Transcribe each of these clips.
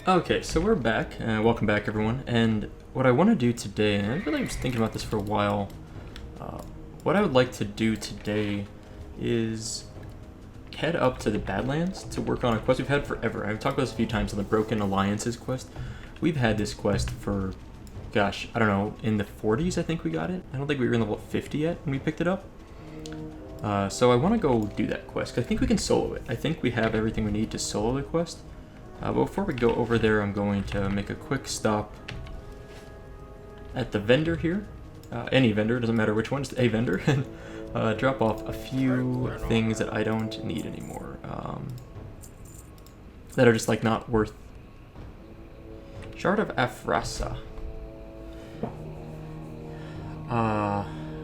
Okay, so we're back. Welcome back, everyone. And what I want to do today, and I really was thinking about this for a while, what I would like to do today is head up to the Badlands to work on a quest we've had forever. I've talked about this a few times on the Broken Alliances quest. We've had this quest for, gosh, I don't know, in the 40s I think we got it. I don't think we were in level 50 yet when we picked it up. So I want to go do that quest, 'cause I think we can solo it. I think we have everything we need to solo the quest. But before we go over there, I'm going to make a quick stop at the vendor here. Any vendor, doesn't matter which one, just a vendor. And drop off a few things that I don't need anymore. That are just like not worth. Shard of Ephrathah.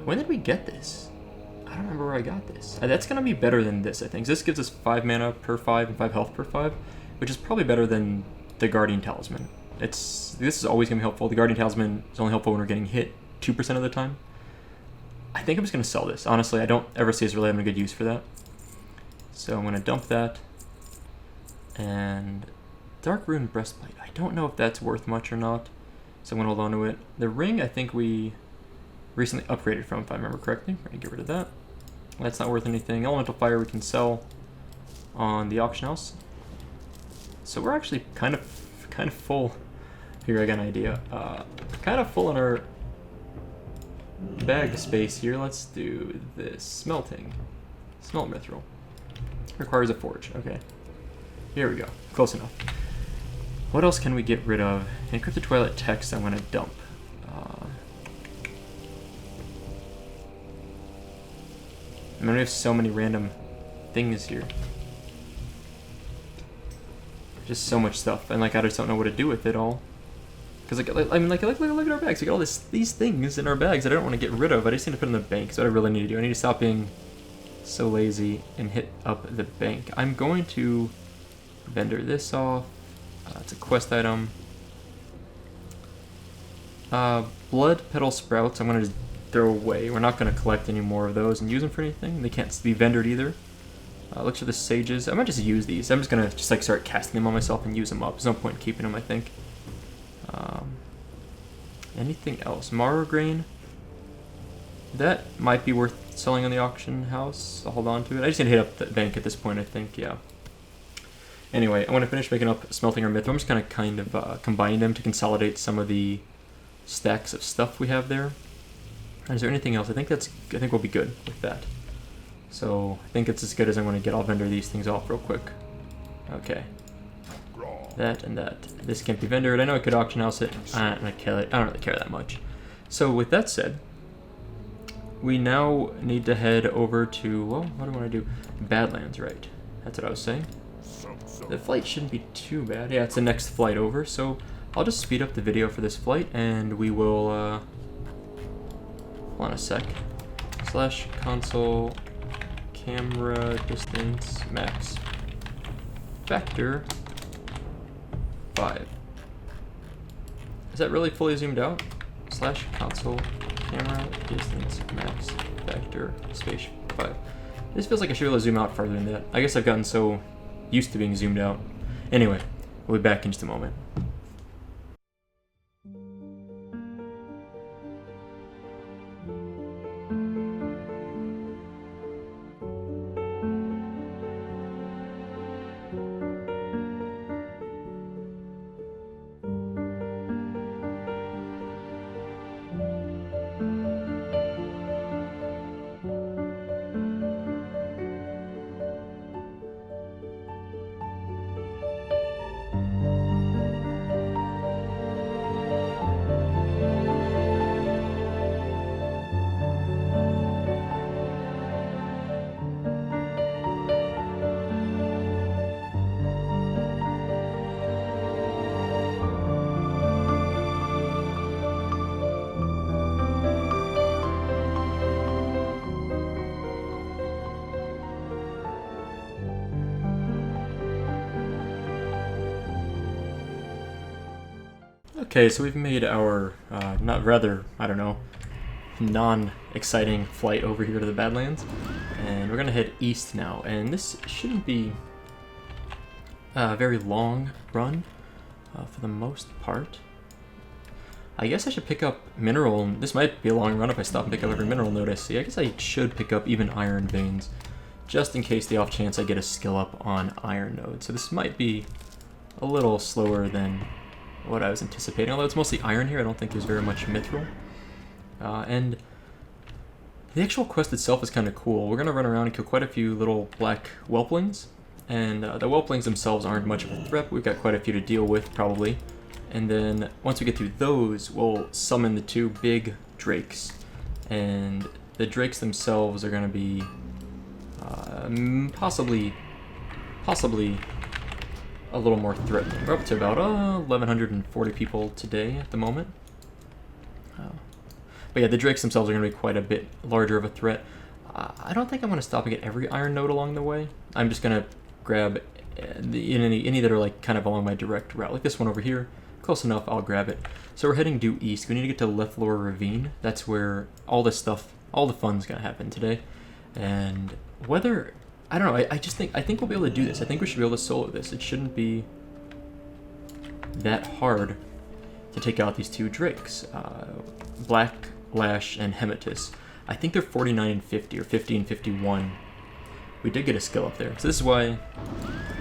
When did we get this? I don't remember where I got this. That's going to be better than this, I think. This gives us 5 mana per 5 and 5 health per 5. Which is probably better than the Guardian Talisman. This is always going to be helpful. The Guardian Talisman is only helpful when we're getting hit 2% of the time. I think I'm just going to sell this. Honestly, I don't ever see us really having a good use for that. So I'm going to dump that. And Dark Rune Breastplate. I don't know if that's worth much or not. So I'm going to hold on to it. The ring, I think we recently upgraded from, if I remember correctly. We're going to get rid of that. That's not worth anything. Elemental Fire we can sell on the auction house. So we're actually kind of full. Here, I got an idea. Kind of full in our bag space here. Let's do this. Smelting. Smelt mithril. Requires a forge. Okay. Here we go. Close enough. What else can we get rid of? Encrypted Twilight text I'm going to dump. I mean, we have so many random things here. Just so much stuff, and like I just don't know what to do with it all. Because look at our bags. We got all these things in our bags that I don't want to get rid of. I just need to put in the bank. That's what I really need to do. I need to stop being so lazy and hit up the bank. I'm going to vendor this off. It's a quest item. Blood petal sprouts. I'm going to just throw away. We're not going to collect any more of those and use them for anything. They can't be vendored either. Looks for the sages. I might just use these. I'm just gonna like start casting them on myself and use them up. There's no point in keeping them, I think. Anything else? Marrow grain. That might be worth selling on the auction house. I'll hold on to it. I just need to hit up the bank at this point, I think. Yeah. Anyway, I want to finish making up smelting or mithril. I'm just gonna kind of combine them to consolidate some of the stacks of stuff we have there. And is there anything else? I think we'll be good with that. So I think it's as good as I'm going to get. I'll vendor these things off real quick. Okay. That and that. This can't be vendored. I know I could auction house it. I don't really care that much. So with that said, we now need to head over to, well, what do I want to do? Badlands, right? That's what I was saying. The flight shouldn't be too bad. Yeah, it's the next flight over. So I'll just speed up the video for this flight and we will, hold on a sec. / console camera distance max factor 5. Is that really fully zoomed out? / console camera distance max factor space 5. This feels like I should be able to zoom out farther than that. I guess I've gotten so used to being zoomed out. Anyway, we'll be back in just a moment. Okay, so we've made our, non-exciting flight over here to the Badlands. And we're going to head east now. And this shouldn't be a very long run. for the most part. I guess I should pick up mineral. This might be a long run if I stop and pick up every mineral node I see. I guess I should pick up even iron veins, just in case the off chance I get a skill up on iron node. So this might be a little slower than what I was anticipating, although it's mostly iron here. I don't think there's very much mithril. And the actual quest itself is kind of cool. We're going to run around and kill quite a few little black whelplings, and the whelplings themselves aren't much of a threat. We've got quite a few to deal with, probably. And then once we get through those, we'll summon the 2 big drakes. And the drakes themselves are going to be possibly a little more threatening. We're up to about 1,140 people today at the moment. But yeah, the drakes themselves are going to be quite a bit larger of a threat. I don't think I'm going to stop and get every iron node along the way. I'm just going to grab any that are like kind of along my direct route. Like this one over here. Close enough, I'll grab it. So we're heading due east. We need to get to Lethlor Ravine. That's where all this stuff, all the fun's gonna happen today. And whether, I don't know, I think we'll be able to do this. I think we should be able to solo this. It shouldn't be that hard to take out these 2 drakes. Blacklash and Hematus. I think they're 49 and 50, or 50 and 51. We did get a skill up there. So this is why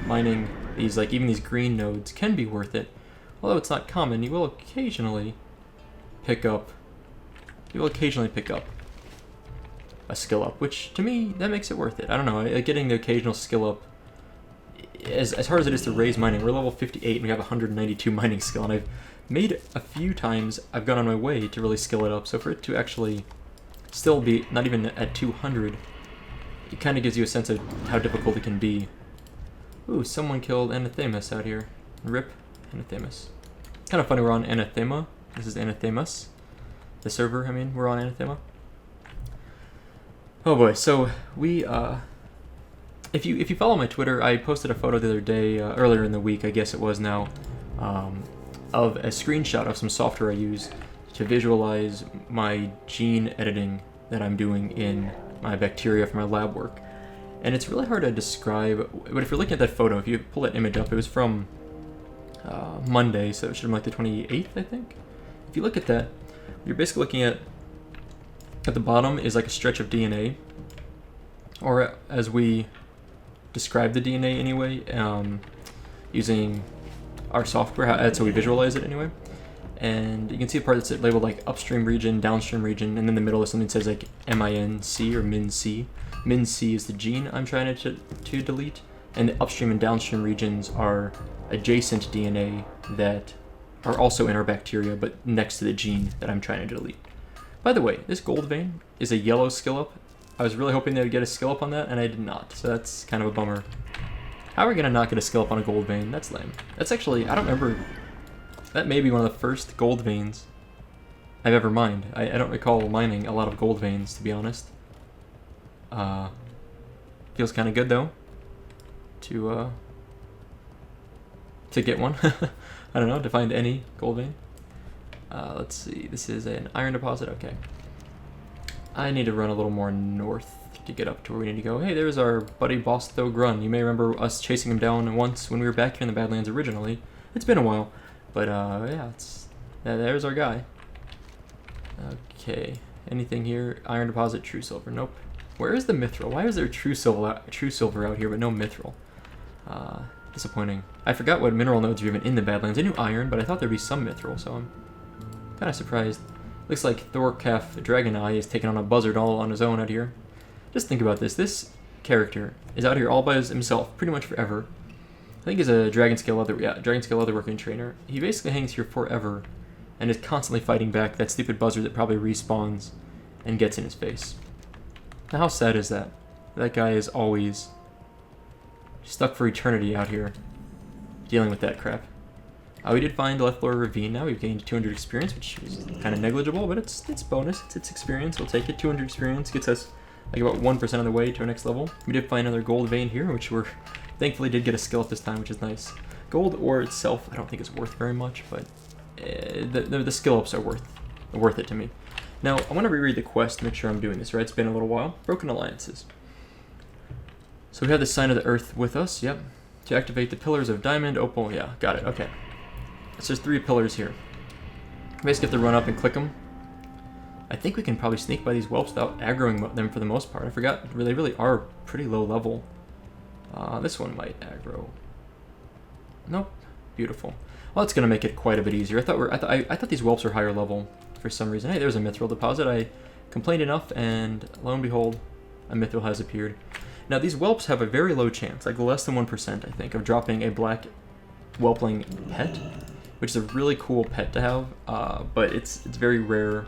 mining these, like even these green nodes can be worth it. Although it's not common, you will occasionally pick up a skill up, which to me, that makes it worth it. I don't know, getting the occasional skill up, as hard as it is to raise mining, we're level 58 and we have 192 mining skill, and I've made a few times, I've gone on my way to really skill it up, so for it to actually still be not even at 200, it kind of gives you a sense of how difficult it can be. Ooh, someone killed Anathemas out here. Rip. Anathemas. Kind of funny we're on Anathema. This is Anathemas. The server, I mean, we're on Anathema. Oh boy, so we, if you follow my Twitter, I posted a photo the other day, earlier in the week, I guess it was now, of a screenshot of some software I use to visualize my gene editing that I'm doing in my bacteria for my lab work. And it's really hard to describe, but if you're looking at that photo, if you pull that image up, it was from Monday, so it should be like the 28th, I think. If you look at that, you're basically looking at the bottom is like a stretch of DNA, or as we describe the DNA anyway, using our software, that's how we visualize it anyway. And you can see the part that's labeled like upstream region, downstream region, and then in the middle is something that says like MINC or MINC. MINC is the gene I'm trying to delete, and the upstream and downstream regions are adjacent DNA that are also in our bacteria, but next to the gene that I'm trying to delete. By the way, this gold vein is a yellow skill up. I was really hoping they would get a skill up on that, and I did not, so that's kind of a bummer. How are we gonna not get a skill up on a gold vein? That's lame. That's actually, I don't remember, that may be one of the first gold veins I've ever mined. I don't recall mining a lot of gold veins, to be honest. Feels kind of good though to get one. I don't know, to find any gold vein. Let's see, this is an iron deposit, okay. I need to run a little more north to get up to where we need to go. Hey, there's our buddy Bostho Grun. You may remember us chasing him down once when we were back here in the Badlands originally. It's been a while, but yeah, there's our guy. Okay, anything here? Iron deposit, true silver, nope. Where is the mithril? Why is there true silver out here but no mithril? Disappointing. I forgot what mineral nodes are even in the Badlands. I knew iron, but I thought there'd be some mithril, so I'm kind of surprised. Looks like Thorcaf Dragon Eye is taking on a buzzard all on his own out here. Just think about this. This character is out here all by himself, pretty much forever. I think he's a dragon scale leatherworking trainer. He basically hangs here forever and is constantly fighting back that stupid buzzard that probably respawns and gets in his face. Now, how sad is that? That guy is always stuck for eternity out here dealing with that crap. We did find Lethlor Ravine now. We've gained 200 experience, which is kind of negligible, but it's bonus. It's experience. We'll take it. 200 experience gets us like about 1% of the way to our next level. We did find another gold vein here, which we're thankfully did get a skill up this time, which is nice. Gold ore itself, I don't think is worth very much, but the skill ups are worth it to me. Now, I want to reread the quest to make sure I'm doing this right. It's been a little while. Broken Alliances. So we have the Sign of the Earth with us, yep. To activate the Pillars of Diamond, Opal, yeah, got it, okay. So there's 3 pillars here. Basically have to run up and click them. I think we can probably sneak by these whelps without aggroing them for the most part. I forgot, they really are pretty low level. This one might aggro. Nope. Beautiful. Well, that's going to make it quite a bit easier. I thought these whelps were higher level for some reason. Hey, there's a mithril deposit. I complained enough, and lo and behold, a mithril has appeared. Now, these whelps have a very low chance, like less than 1%, I think, of dropping a black whelpling pet, which is a really cool pet to have, but it's very rare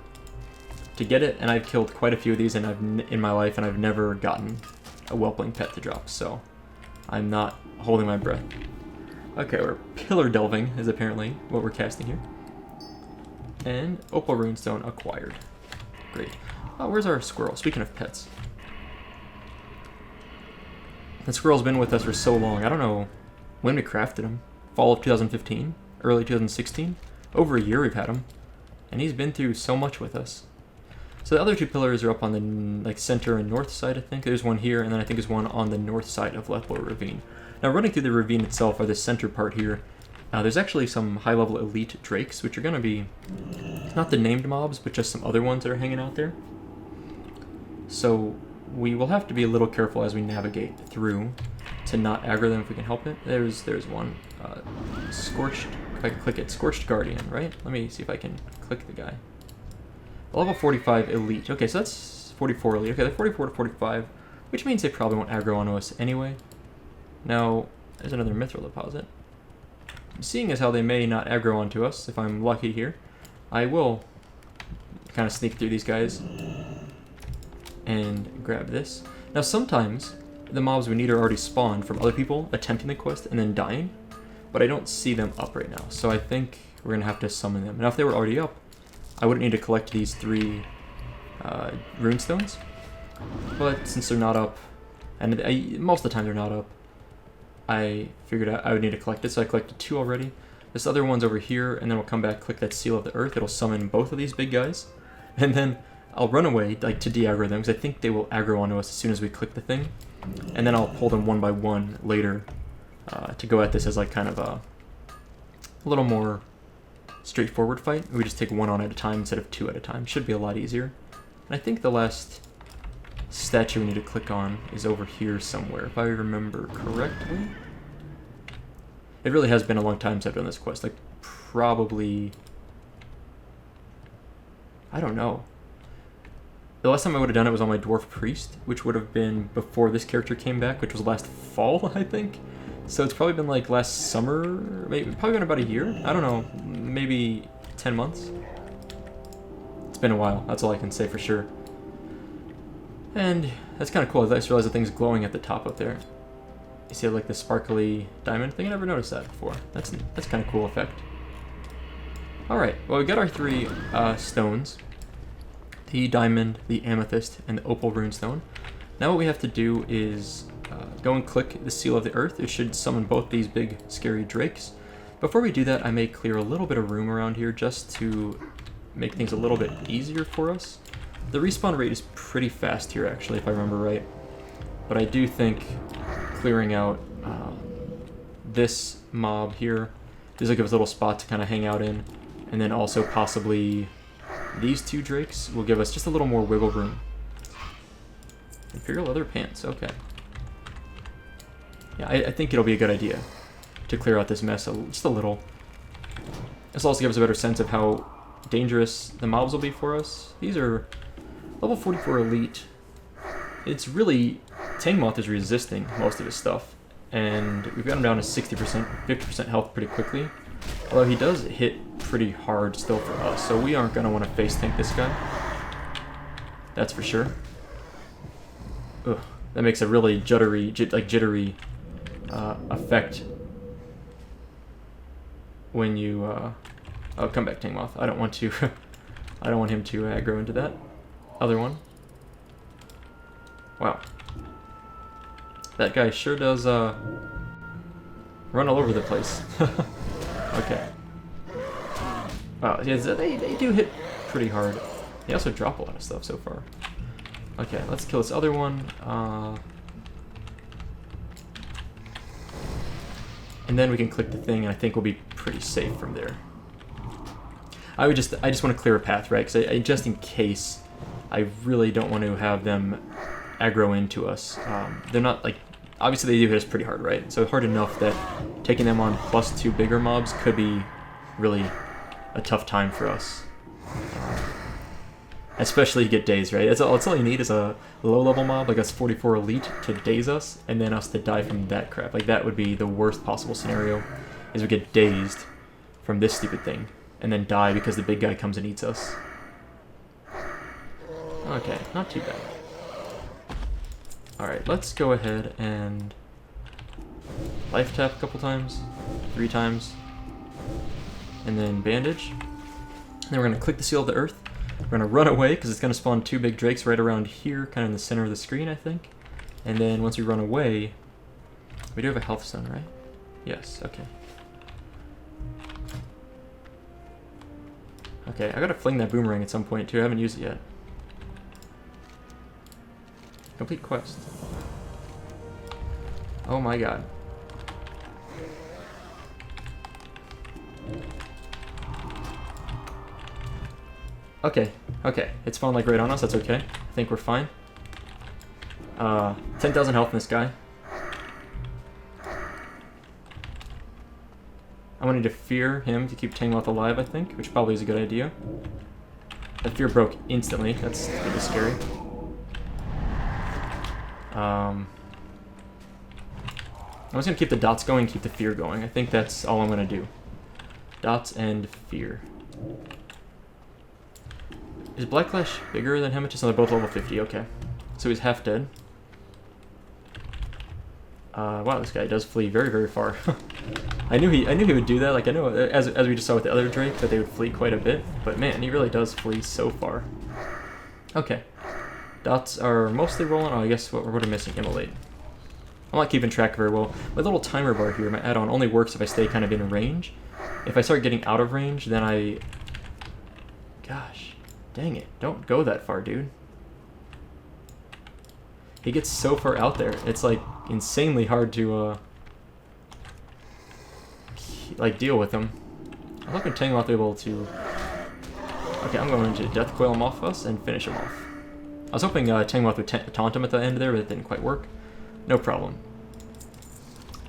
to get it, and I've killed quite a few of these in my life, and I've never gotten a whelpling pet to drop, so I'm not holding my breath. Okay, we're pillar delving is apparently what we're casting here. And opal runestone acquired. Great. Oh, where's our squirrel? Speaking of pets. The squirrel's been with us for so long. I don't know when we crafted him. Fall of 2015? Early 2016? Over a year we've had him. And he's been through so much with us. So the other 2 pillars are up on the center and north side, I think. There's one here, and then I think there's one on the north side of Lethborough Ravine. Now, running through the ravine itself, or the center part here, there's actually some high-level elite drakes, which are going to be not the named mobs, but just some other ones that are hanging out there. So we will have to be a little careful as we navigate through to not aggro them if we can help it. There's one. Scorched, if I can click it, Scorched Guardian, right? Let me see if I can click the guy. Level 45 elite. Okay, so that's 44 elite. Okay, they're 44 to 45, which means they probably won't aggro onto us anyway. Now, there's another mithril deposit. Seeing as how they may not aggro onto us, if I'm lucky here, I will kind of sneak through these guys and grab this. Now, sometimes the mobs we need are already spawned from other people attempting the quest and then dying, but I don't see them up right now, so I think we're going to have to summon them. Now, if they were already up, I wouldn't need to collect these 3 runestones, but since they're not up, and most of the time they're not up, I figured out I would need to collect it, so I collected 2 already. This other one's over here, and then we'll come back, click that Seal of the Earth. It'll summon both of these big guys, and then I'll run away to de-aggro them, because I think they will aggro onto us as soon as we click the thing, and then I'll pull them one by one later to go at this as like kind of a little more straightforward fight. We just take 1 on at a time instead of 2 at a time. Should be a lot easier. And I think the last statue we need to click on is over here somewhere, if I remember correctly. It really has been a long time since I've done this quest, like probably, I don't know. The last time I would have done it was on my Dwarf Priest, which would have been before this character came back, which was last fall, I think. So it's probably been like last summer, maybe probably been about a year. I don't know, maybe 10 months. It's been a while, that's all I can say for sure. And that's kind of cool. I just realized the thing's glowing at the top up there. You see like the sparkly diamond thing? I never noticed that before. That's kind of cool effect. Alright, well we got our 3 stones. The diamond, the amethyst, and the opal runestone. Now what we have to do is go and click the Seal of the Earth. It should summon both these big scary drakes. Before we do that, I may clear a little bit of room around here just to make things a little bit easier for us. The respawn rate is pretty fast here, actually, if I remember right. But I do think clearing out this mob here, this will give us a little spot to kind of hang out in. And then also possibly these 2 drakes will give us just a little more wiggle room. Imperial leather pants, okay. Yeah, I think it'll be a good idea to clear out this mess just a little. This will also give us a better sense of how dangerous the mobs will be for us. These are level 44 elite. It's really, Tangmoth is resisting most of his stuff, and we've got him down to 60%, 50% health pretty quickly. Although he does hit pretty hard still for us, so we aren't going to want to face tank this guy. That's for sure. Ugh, that makes a really jittery effect when you. Oh, come back, Tangmoth. I don't want to. I don't want him to aggro into that other one. Wow, that guy sure does run all over the place. Okay. Wow, yeah, they do hit pretty hard. They also drop a lot of stuff so far. Okay, let's kill this other one. And then we can click the thing, and I think we'll be pretty safe from there. I just want to clear a path, right? Because just in case, I really don't want to have them aggro into us. They're not, like, obviously they do hit us pretty hard, right? So hard enough that taking them on +2 bigger mobs could be really a tough time for us. Especially to get dazed, right? That's all you need is a low-level mob, like us 44 elite, to daze us, and then us to die from that crap. Like, that would be the worst possible scenario, is we get dazed from this stupid thing, and then die because the big guy comes and eats us. Okay, not too bad. Alright, let's go ahead and life tap a couple times, 3 times, and then bandage. And then we're going to click the Seal of the Earth. We're going to run away because it's going to spawn 2 big drakes right around here, kind of in the center of the screen, I think. And then once we run away, we do have a health stone, right? Yes, okay. Okay, I gotta fling that boomerang at some point too, I haven't used it yet. Complete quest. Oh my god. Okay, it spawned like right on us, that's okay. I think we're fine. 10,000 health in this guy. I wanted to fear him to keep Tangmoth alive, I think, which probably is a good idea. That fear broke instantly, that's really scary. I'm just gonna keep the dots going, keep the fear going. I think that's all I'm gonna do. Dots and fear. Is Blacklash bigger than Hematus? No, they're both level 50, okay. So he's half dead. Wow, this guy does flee very, very far. I knew he would do that. Like, I know, as we just saw with the other Drake, that they would flee quite a bit. But man, he really does flee so far. Okay. Dots are mostly rolling. Oh, I guess what we're missing, Immolate. I'm not keeping track very well. My little timer bar here, my add-on, only works if I stay kind of in range. If I start getting out of range, then I... Gosh, dang it. Don't go that far, dude. He gets so far out there. It's, like, insanely hard to, like, deal with him. I'm hoping Tangmoth will be able to... Okay, I'm going to Death Coil him off us and finish him off. I was hoping Tangmoth would taunt him at the end there, but it didn't quite work. No problem.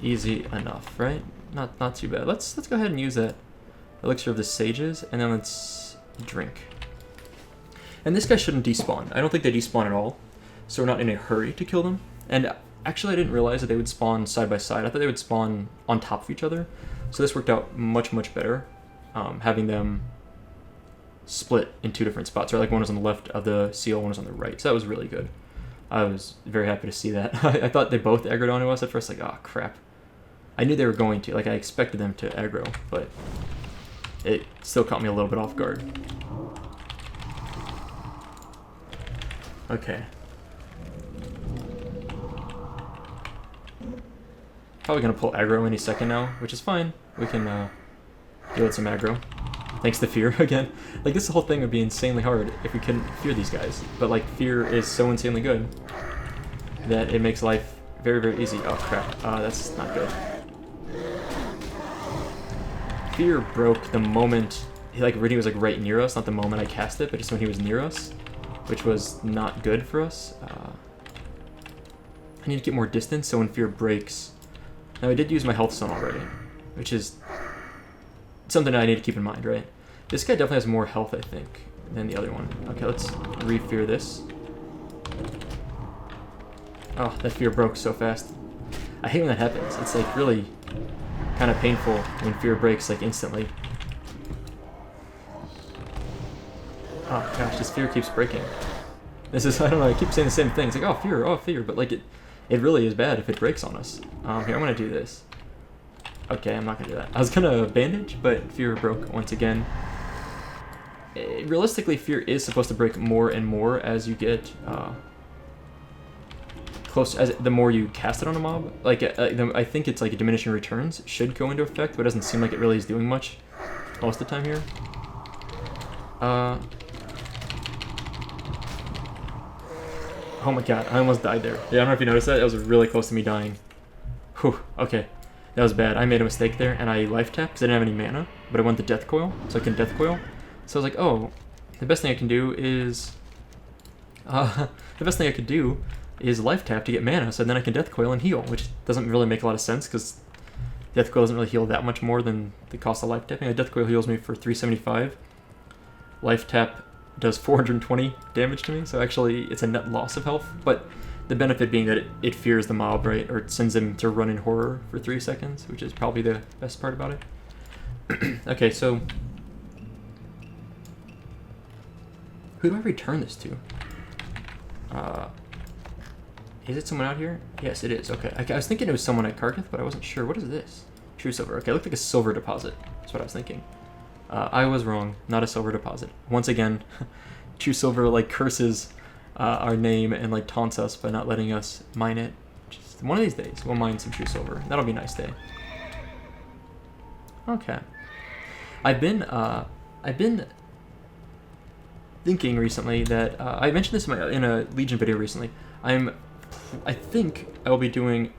Easy enough, right? Not too bad. Let's go ahead and use that Elixir of the Sages, and then let's drink. And this guy shouldn't despawn. I don't think they despawn at all, so we're not in a hurry to kill them. And actually, I didn't realize that they would spawn side by side. I thought they would spawn on top of each other. So this worked out much, much better, having them split in 2 different spots. Or like one was on the left of the seal, one was on the right. So that was really good. I was very happy to see that. I thought they both aggroed onto us at first, like, oh crap. I knew they were going to, like I expected them to aggro, but it still caught me a little bit off guard. Okay. Probably gonna pull aggro any second now, which is fine. We can deal with some aggro. Thanks to fear again. Like, this whole thing would be insanely hard if we couldn't fear these guys. But like, fear is so insanely good that it makes life very, very easy. Oh crap, that's not good. Fear broke the moment, like, when he was like right near us, not the moment I cast it, but just when he was near us, which was not good for us. I need to get more distance so when fear breaks. Now I did use my health stone already, which is something I need to keep in mind, right? This guy definitely has more health, I think, than the other one. Okay, let's re-fear this. Oh, that fear broke so fast. I hate when that happens. It's like really kind of painful when fear breaks like instantly. Oh gosh, this fear keeps breaking. This is, I don't know, I keep saying the same thing. It's like, oh fear, but like it really is bad if it breaks on us. Here, I'm gonna do this. Okay, I'm not gonna do that. I was gonna bandage, but fear broke once again. Realistically, fear is supposed to break more and more as you get close, as the more you cast it on a mob. Like, I think it's like a diminishing returns should go into effect, but it doesn't seem like it really is doing much most of the time here. Oh my god, I almost died there. Yeah, I don't know if you noticed that. It was really close to me dying. Whew, okay. That was bad. I made a mistake there, and I life tapped because I didn't have any mana, but I went to Death Coil, so I can Death Coil. So I was like, oh, the best thing I can do is... the best thing I could do is life tap to get mana, so then I can Death Coil and heal, which doesn't really make a lot of sense, because Death Coil doesn't really heal that much more than the cost of life tapping. Death Coil heals me for 375. Life tap does 420 damage to me, so actually it's a net loss of health, but the benefit being that it fears the mob, right? Or it sends him to run in horror for 3 seconds, which is probably the best part about it. Okay, so... who do I return this to? Is it someone out here? Yes, it is. Okay, I was thinking it was someone at Karkith, but I wasn't sure. What is this? True silver. Okay, it looked like a silver deposit. That's what I was thinking. I was wrong. Not a silver deposit. Once again, True Silver like curses our name and like taunts us by not letting us mine it. Just one of these days, we'll mine some True Silver. That'll be a nice day. Okay. I've been thinking recently that I mentioned this in a Legion video recently. I think I will be doing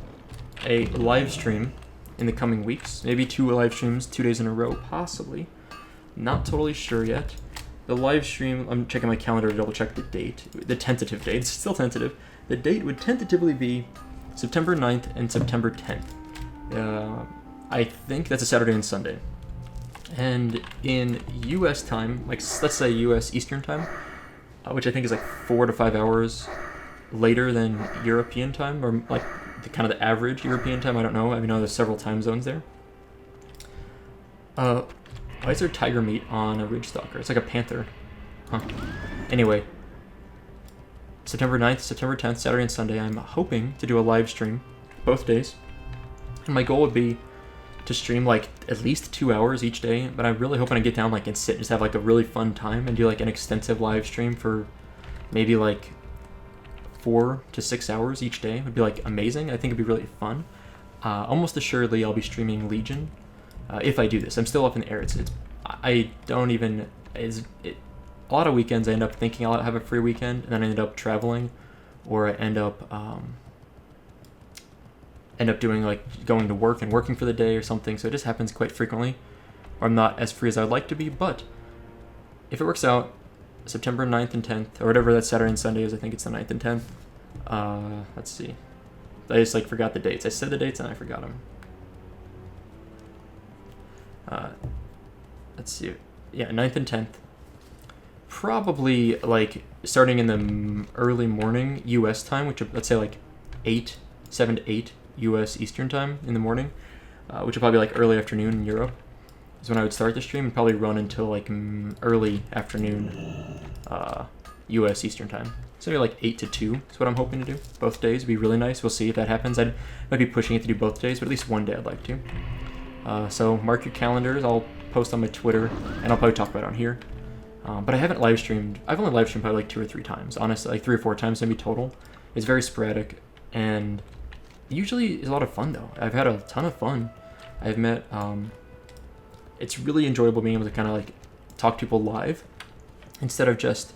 a live stream in the coming weeks. Maybe 2 live streams, 2 days in a row, possibly. Not totally sure yet. The live stream, I'm checking my calendar to double check the date. The tentative date, it's still tentative. The date would tentatively be September 9th and September 10th. I think that's a Saturday and Sunday. And in US time, like let's say US Eastern time, which I think is like 4 to 5 hours later than European time, or like kind of the average European time, I don't know. I mean, there's several time zones there. Why is there tiger meat on a ridge stalker? It's like a panther. Huh. Anyway, September 9th, September 10th, Saturday and Sunday, I'm hoping to do a live stream both days. And my goal would be to stream like at least 2 hours each day, but I'm really hoping to get down like and sit and just have like a really fun time and do like an extensive live stream for maybe like 4 to 6 hours each day. It would be like amazing. I think it'd be really fun. Almost assuredly I'll be streaming Legion if I do this. I'm still up in the air. I don't even... a lot of weekends I end up thinking I'll have a free weekend, and then I end up traveling, or I end up doing like going to work and working for the day or something. So it just happens quite frequently, or I'm not as free as I'd like to be. But if it works out, September 9th and 10th, or whatever that Saturday and Sunday is, I think it's the 9th and 10th. Let's see. I just like forgot the dates. I said the dates and I forgot them. Let's see. Yeah, 9th and 10th. Probably like starting in the early morning US time, which let's say like 7 to 8 US Eastern time in the morning, which would probably be like early afternoon in Europe, is when I would start the stream and probably run until like early afternoon US Eastern time. So maybe like 8 to 2 is what I'm hoping to do. Both days would be really nice. We'll see if that happens. I might be pushing it to do both days, but at least one day I'd like to. So mark your calendars. I'll post on my Twitter, and I'll probably talk about it on here. But I haven't live streamed. I've only live streamed probably like 2 or 3 times, honestly, like 3 or 4 times maybe total. It's very sporadic, and usually is a lot of fun though. I've had a ton of fun. I've met. It's really enjoyable being able to kind of like talk to people live instead of just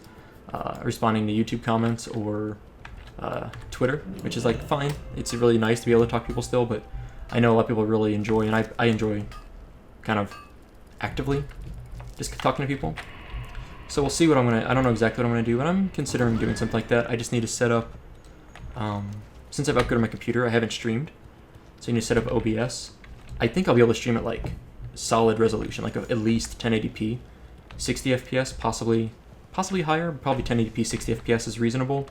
responding to YouTube comments or Twitter, which is like fine. It's really nice to be able to talk to people still, but I know a lot of people really enjoy, and I enjoy kind of actively just talking to people. So we'll see what I don't know exactly what I'm gonna do, but I'm considering doing something like that. I just need to set up, since I've upgraded my computer, I haven't streamed, so I need to set up OBS. I think I'll be able to stream at like solid resolution, like at least 1080p, 60 FPS, possibly higher. Probably 1080p, 60 FPS is reasonable,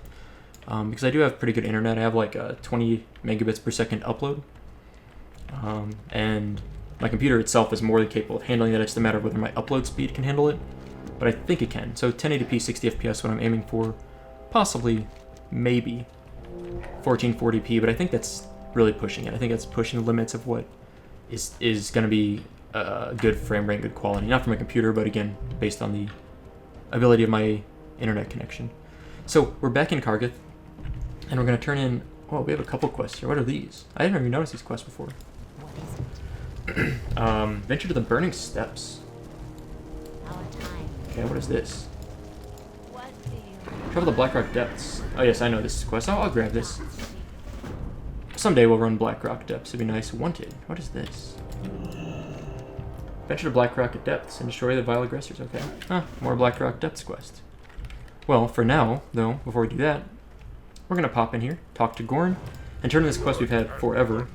because I do have pretty good internet. I have like a 20 megabits per second upload, and my computer itself is more than capable of handling that. It's just a matter of whether my upload speed can handle it, but I think it can. So 1080p, 60 FPS, what I'm aiming for. Possibly, maybe 1440p, but I think that's really pushing it. I think that's pushing the limits of what is going to be good frame rate, good quality. Not for my computer, but again, based on the ability of my internet connection. So we're back in Karkith, and we're going to turn in... Oh, we have a couple quests here. What are these? I didn't even notice these quests before. Venture to the Burning Steps. Okay, what is this? Travel the Blackrock Depths. Oh yes, I know this quest. I'll grab this. Someday we'll run Blackrock Depths. It'd be nice. Wanted. What is this? Venture to Blackrock Depths and destroy the vile aggressors. Okay. Huh. More Blackrock Depths quest. Well, for now, though, before we do that, we're going to pop in here, talk to Gorn, and turn in this quest we've had forever.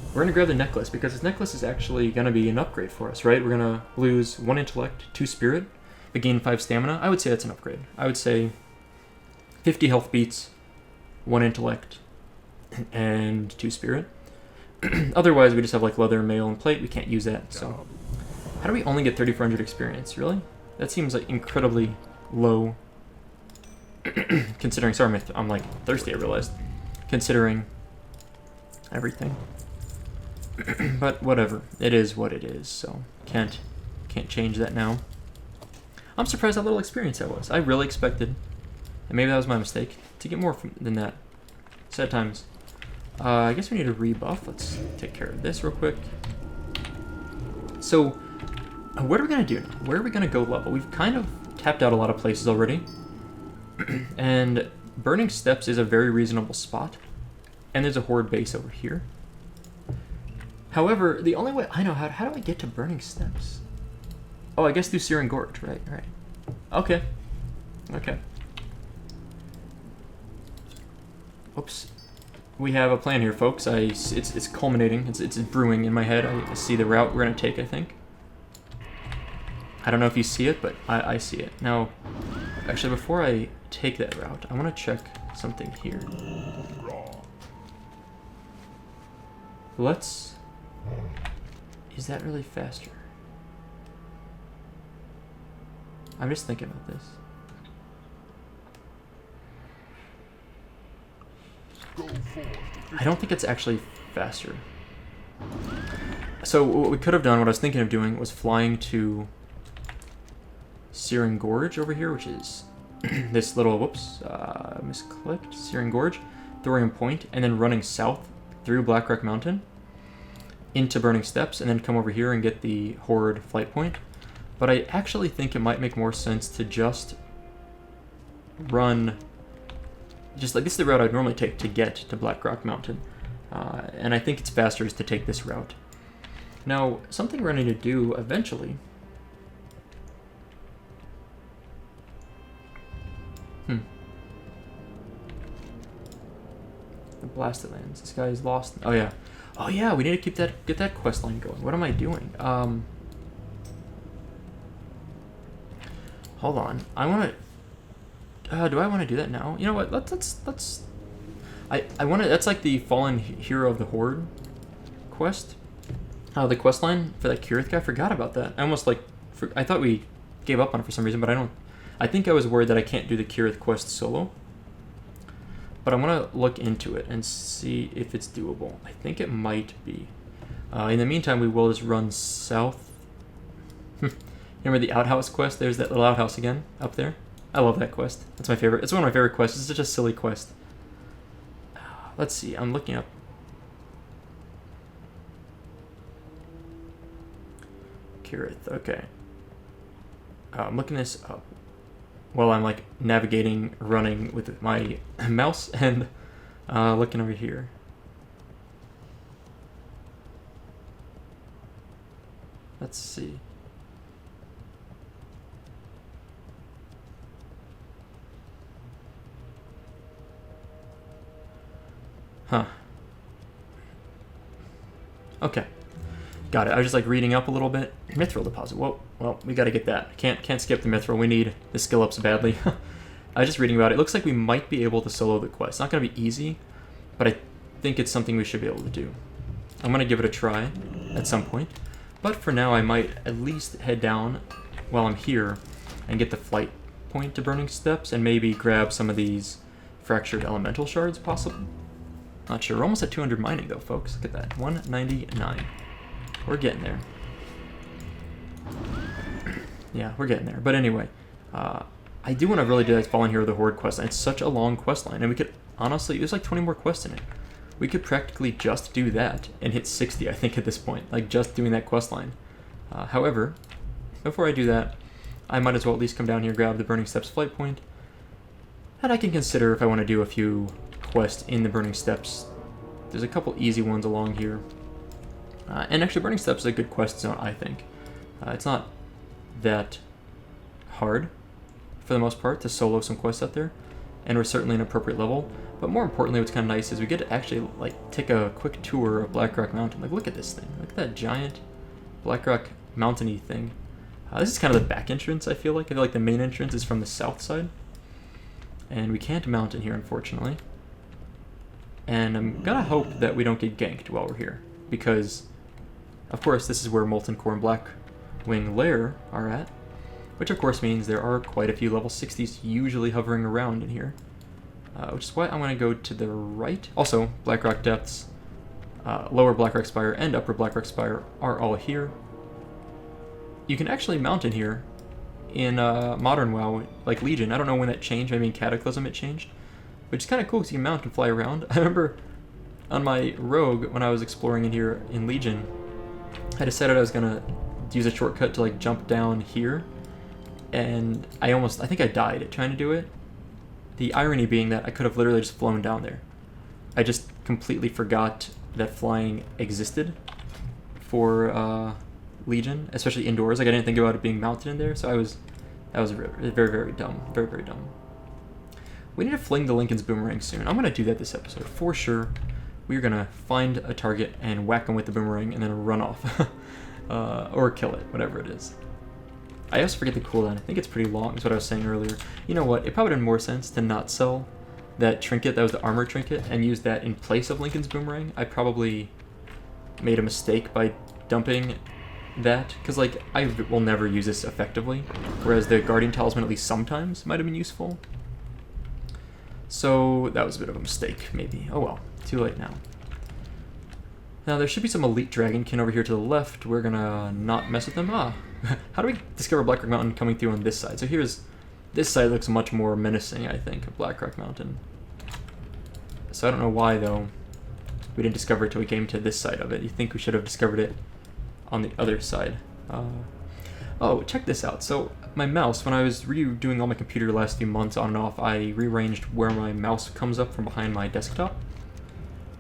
We're going to grab the necklace, because this necklace is actually going to be an upgrade for us, right? We're going to lose 1 intellect, 2 spirit, but gain 5 stamina. I would say that's an upgrade. I would say 50 health beats, 1 intellect, and 2 spirit. Otherwise, we just have like leather, mail, and plate. We can't use that, so... How do we only get 3,400 experience? Really? That seems like incredibly low. Considering... Sorry, I'm like thirsty, I realized. Considering everything. But whatever. It is what it is, so can't change that now. I'm surprised how little experience that was. I really expected, and maybe that was my mistake, to get more than that. Sad times. I guess we need a rebuff. Let's take care of this real quick. So, what are we going to do now? Where are we going to go level? We've kind of tapped out a lot of places already. And Burning Steps is a very reasonable spot. And there's a Horde base over here. However, the only way I know how do I get to Burning Steps? Oh, I guess through Searing Gorge, right? Okay. Oops. We have a plan here, folks. It's culminating. It's brewing in my head. I see the route we're gonna take, I think. I don't know if you see it, but I see it. Now, actually, before I take that route, I want to check something here. Is that really faster? I'm just thinking about this. I don't think it's actually faster. So what we could have done, what I was thinking of doing, was flying to Searing Gorge over here, which is this little, misclicked, Searing Gorge, Thorium Point, and then running south through Blackrock Mountain into Burning Steps, and then come over here and get the Horde flight point. But I actually think it might make more sense to just run, just like this is the route I'd normally take to get to Blackrock Mountain. And I think it's faster is to take this route. Now, something we're going to do eventually... The Blasted Lands. This guy's lost. Oh yeah. Oh yeah, we need to get that quest line going. What am I doing? Hold on. I want to... do I want to do that now? You know what? Let's... I want to... That's like the Fallen Hero of the Horde quest. The quest line for that Kirith guy. I forgot about that. I almost like... I thought we gave up on it for some reason, but I don't... I think I was worried that I can't do the Kirith quest solo. But I want to look into it and see if it's doable. I think it might be. In the meantime, we will just run south. Remember the Outhouse Quest? There's that little outhouse again, up there. I love that quest. That's my favorite. It's one of my favorite quests. It's such a silly quest. Let's see. I'm looking up. Kirith. Okay. I'm looking this up. While I'm like navigating, running with my mouse and looking over here. Let's see. Huh. Okay. Got it. I was just like reading up a little bit. Mithril deposit. Whoa. Well, we got to get that. Can't skip the mithril. We need the skill ups badly. I was just reading about it. It looks like we might be able to solo the quest. It's not going to be easy, but I think it's something we should be able to do. I'm going to give it a try at some point. But for now, I might at least head down while I'm here and get the flight point to Burning Steps and maybe grab some of these fractured elemental shards, possibly. Not sure. We're almost at 200 mining, though, folks. Look at that. 199. We're getting there. Yeah, we're getting there. But anyway, I do want to really do that Fallen Hero of the Horde quest line. It's such a long quest line, and we could, honestly, there's like 20 more quests in it. We could practically just do that and hit 60, I think, at this point. Like, just doing that quest line. However, before I do that, I might as well at least come down here, grab the Burning Steps flight point, and I can consider if I want to do a few quests in the Burning Steps There's a couple easy ones along here. And actually, Burning Steps is a good quest zone, I think. It's not that hard, for the most part, to solo some quests out there. And we're certainly an appropriate level. But more importantly, what's kind of nice is we get to actually, like, take a quick tour of Blackrock Mountain. Like, look at this thing. Look at that giant Blackrock mountain-y thing. This is kind of the back entrance, I feel like. I feel like the main entrance is from the south side. And we can't mount in here, unfortunately. And I'm gonna hope that we don't get ganked while we're here. Because, of course, this is where Molten Core and Blackwing Lair are at. Which, of course, means there are quite a few level 60s usually hovering around in here. Which is why I'm going to go to the right. Also, Blackrock Depths, Lower Blackrock Spire, and Upper Blackrock Spire are all here. You can actually mount in here in Modern WoW, like Legion. I don't know when that changed. Maybe in Cataclysm it changed. Which is kind of cool because you can mount and fly around. I remember on my Rogue, when I was exploring in here in Legion, I decided I was going to use a shortcut to like jump down here. And I think I died at trying to do it. The irony being that I could have literally just flown down there. I just completely forgot that flying existed for Legion, especially indoors. Like I didn't think about it being mounted in there, so that was very, very dumb. Very, very dumb. We need to fling the Lincoln's Boomerang soon. I'm going to do that this episode, for sure. We're going to find a target and whack them with the boomerang and then run off. Or kill it, whatever it is. I also forget the cooldown. I think it's pretty long, is what I was saying earlier. You know what? It probably did more sense to not sell that trinket, that was the armor trinket, and use that in place of Lincoln's Boomerang. I probably made a mistake by dumping that, because like I will never use this effectively, whereas the Guardian Talisman at least sometimes might have been useful. So that was a bit of a mistake, maybe. Oh well, too late now. Now there should be some Elite Dragonkin over here to the left. We're gonna not mess with them. How do we discover Blackrock Mountain coming through on this side? So this side looks much more menacing, I think, of Blackrock Mountain. So I don't know why, though, we didn't discover it till we came to this side of it. You think we should have discovered it on the other side. Oh, check this out. So my mouse, when I was redoing all my computer the last few months on and off, I rearranged where my mouse comes up from behind my desktop.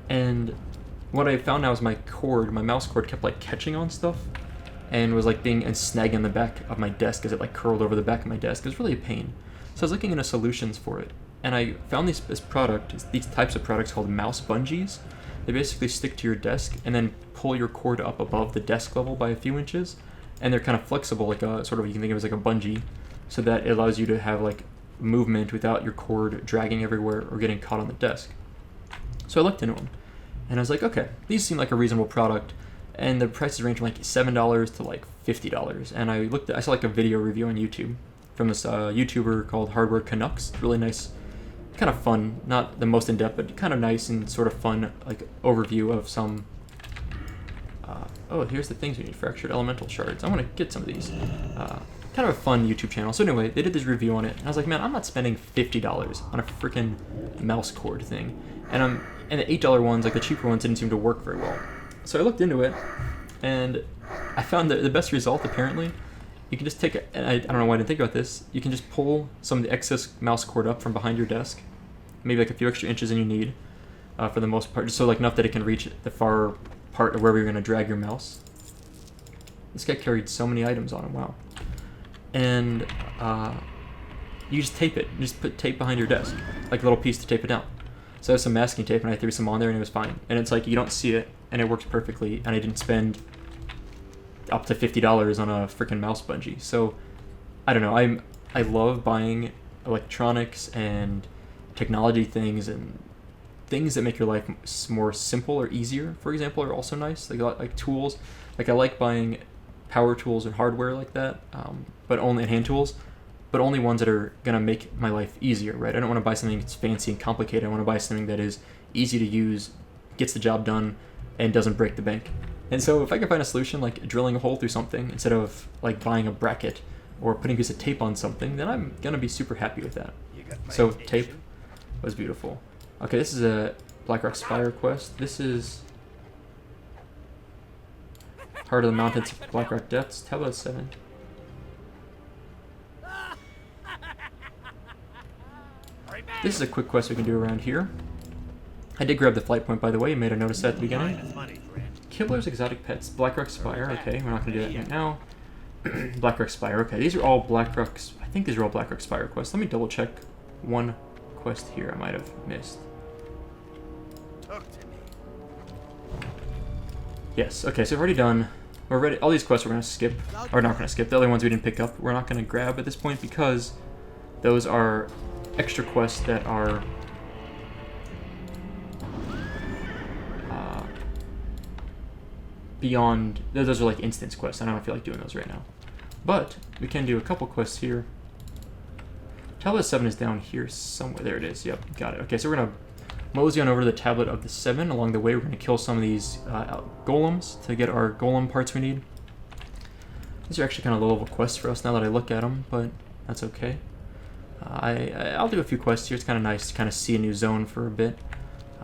And what I found now is my mouse cord kept like catching on stuff. And was like being snagging on the back of my desk as it like curled over the back of my desk. It was really a pain. So I was looking into solutions for it. And I found these types of products called mouse bungees. They basically stick to your desk and then pull your cord up above the desk level by a few inches. And they're kind of flexible, like a sort of, you can think of it as like a bungee, so that it allows you to have like movement without your cord dragging everywhere or getting caught on the desk. So I looked into them. And I was like, okay, these seem like a reasonable product. And the prices range from like $7 to like $50. And I saw like a video review on YouTube from this YouTuber called Hardware Canucks. Really nice, kind of fun, not the most in-depth, but kind of nice and sort of fun like overview of some. Oh, here's the things we need: fractured elemental shards. I want to get some of these. Kind of a fun YouTube channel. So anyway, they did this review on it, and I was like, man, I'm not spending $50 on a freaking mouse cord thing. And the $8 ones, like the cheaper ones, didn't seem to work very well. So I looked into it, and I found that the best result, apparently, you can just take, and I don't know why I didn't think about this, you can just pull some of the excess mouse cord up from behind your desk, maybe like a few extra inches than you need, for the most part, just so like enough that it can reach the far part of wherever you're going to drag your mouse. This guy carried so many items on him, wow. And you just tape it, you just put tape behind your desk, like a little piece to tape it down. So I have some masking tape, and I threw some on there, and it was fine. And it's like, you don't see it, and it works perfectly, and I didn't spend up to $50 on a freaking mouse bungee. So, I don't know, I love buying electronics and technology things, and things that make your life more simple or easier, for example, are also nice. Like tools. Like, I like buying power tools and hardware like that, but only hand tools, but only ones that are going to make my life easier, right? I don't want to buy something that's fancy and complicated. I want to buy something that is easy to use, gets the job done, and doesn't break the bank. And so if I can find a solution like drilling a hole through something instead of like buying a bracket or putting a piece of tape on something, then I'm going to be super happy with that. So tape was beautiful. Okay, this is a Blackrock Spire quest. This is Heart of the Mountains, Blackrock Depths, Tablet 7. This is a quick quest we can do around here. I did grab the flight point, by the way. You may have noticed that at the beginning. Kibler's Exotic Pets. Blackrock Spire. Okay, we're not going to do that right now. Blackrock Spire. Okay, these are all Blackrock's... I think these are all Blackrock Spire quests. Let me double check one quest here I might have missed. Yes, okay, so we've already done... We're ready. All these quests we're going to skip. Or not going to skip. The other ones we didn't pick up, we're not going to grab at this point because those are extra quests that are... beyond... Those are like instance quests. I don't feel like doing those right now. But we can do a couple quests here. Tablet 7 is down here somewhere. There it is. Yep, got it. Okay, so we're going to mosey on over to the Tablet of the 7. Along the way, we're going to kill some of these golems to get our golem parts we need. These are actually kind of low-level quests for us now that I look at them, but that's okay. I'll do a few quests here. It's kind of nice to kind of see a new zone for a bit.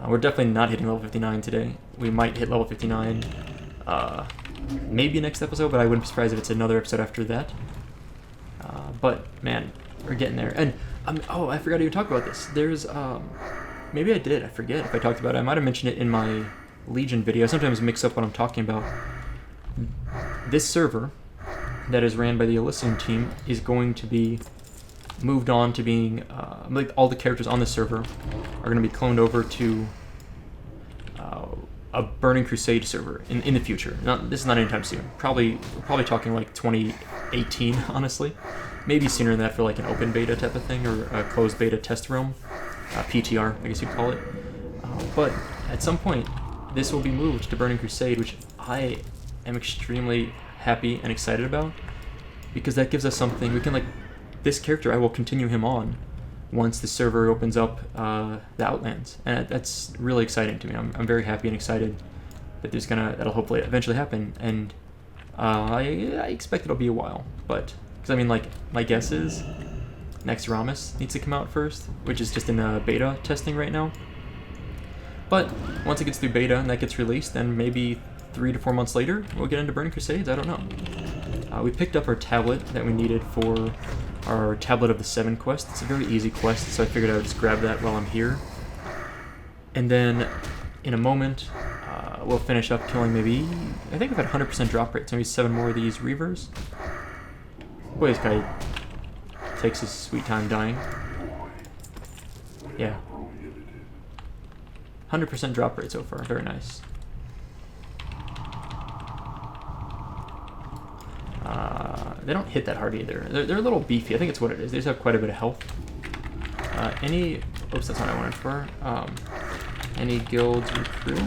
We're definitely not hitting level 59 today. We might hit level 59 maybe next episode, but I wouldn't be surprised if it's another episode after that. But, man, we're getting there. And, oh, I forgot to even talk about this. There's, maybe I did. I forget if I talked about it. I might have mentioned it in my Legion video. I sometimes mix up what I'm talking about. This server that is ran by the Elysium team is going to be moved on to being, like all the characters on the server are going to be cloned over to a Burning Crusade server in the future. This is not anytime soon. We're probably talking like 2018, honestly. Maybe sooner than that for like an open beta type of thing or a closed beta test room. PTR, I guess you'd call it. But at some point, this will be moved to Burning Crusade, which I am extremely happy and excited about, because that gives us something we can, like, this character, I will continue him on once the server opens up the Outlands, and that's really exciting to me. I'm very happy and excited that that'll hopefully eventually happen, and I expect it'll be a while, but, because I mean, like, my guess is Next Ramus needs to come out first, which is just in beta testing right now. But once it gets through beta and that gets released, then maybe 3 to 4 months later, we'll get into Burning Crusades. I don't know. We picked up our tablet that we needed for our Tablet of the 7 quest. It's a very easy quest, so I figured I would just grab that while I'm here. And then, in a moment, we'll finish up killing maybe... I think we've had 100% drop rate, so maybe 7 more of these Reavers. Boy, this guy takes his sweet time dying. Yeah. 100% drop rate so far. Very nice. They don't hit that hard either. They're a little beefy. I think it's what it is. They just have quite a bit of health. Oops, that's not what I wanted for. Any guilds recruit?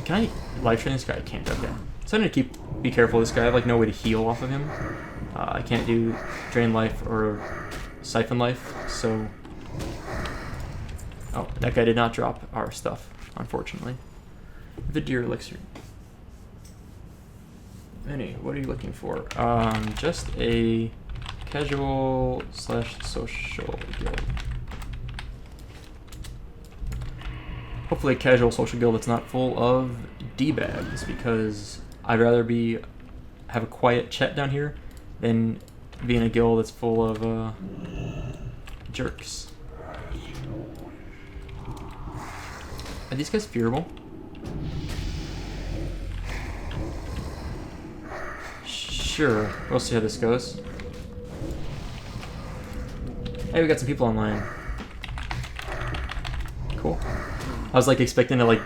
Can I live train this guy? I can't. Okay. So I need to be careful of this guy. I have like no way to heal off of him. I can't do drain life or siphon life, so... Oh, that guy did not drop our stuff, unfortunately. The deer elixir. What are you looking for? Just a casual / social guild. Hopefully a casual social guild that's not full of D-bags, because I'd rather have a quiet chat down here than be in a guild that's full of jerks. Are these guys fearable? Sure, we'll see how this goes. Hey, we got some people online. Cool. I was like expecting to like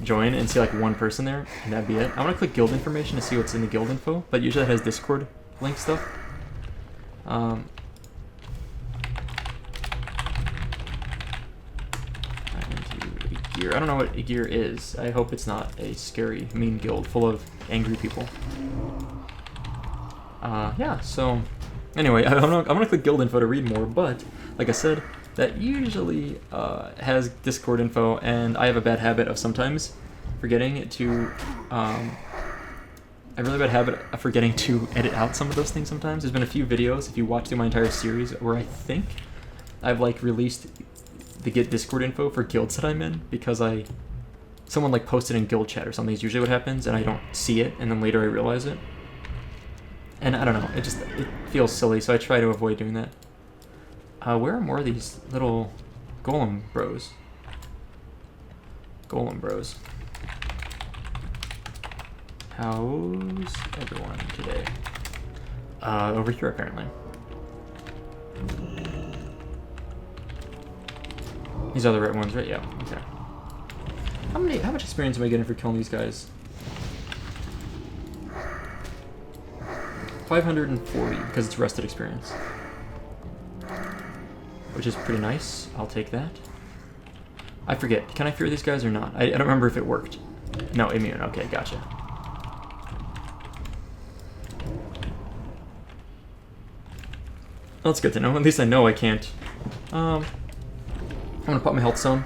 join and see like one person there, and that'd be it. I want to click guild information to see what's in the guild info, but usually it has Discord link stuff. Gear. I don't know what a gear is. I hope it's not a scary, mean guild full of angry people. Yeah, so anyway, I'm gonna click guild info to read more, but like I said, that usually has Discord info, and I have a bad habit of sometimes forgetting to a really bad habit of forgetting to edit out some of those things sometimes. There's been a few videos, if you watch through my entire series, where I think I've like released the Discord info for guilds that I'm in, because someone like posted in guild chat or something is usually what happens, and I don't see it, and then later I realize it. And I don't know, it feels silly, so I try to avoid doing that. Where are more of these little golem bros? Golem Bros. How's everyone today? Over here apparently. These are the right ones, right? Yeah, okay. How much experience am I getting for killing these guys? 540, because it's rested experience. Which is pretty nice. I'll take that. I forget. Can I fear these guys or not? I don't remember if it worked. No, immune. Okay, gotcha. That's good to know. At least I know I can't. I'm gonna pop my health zone.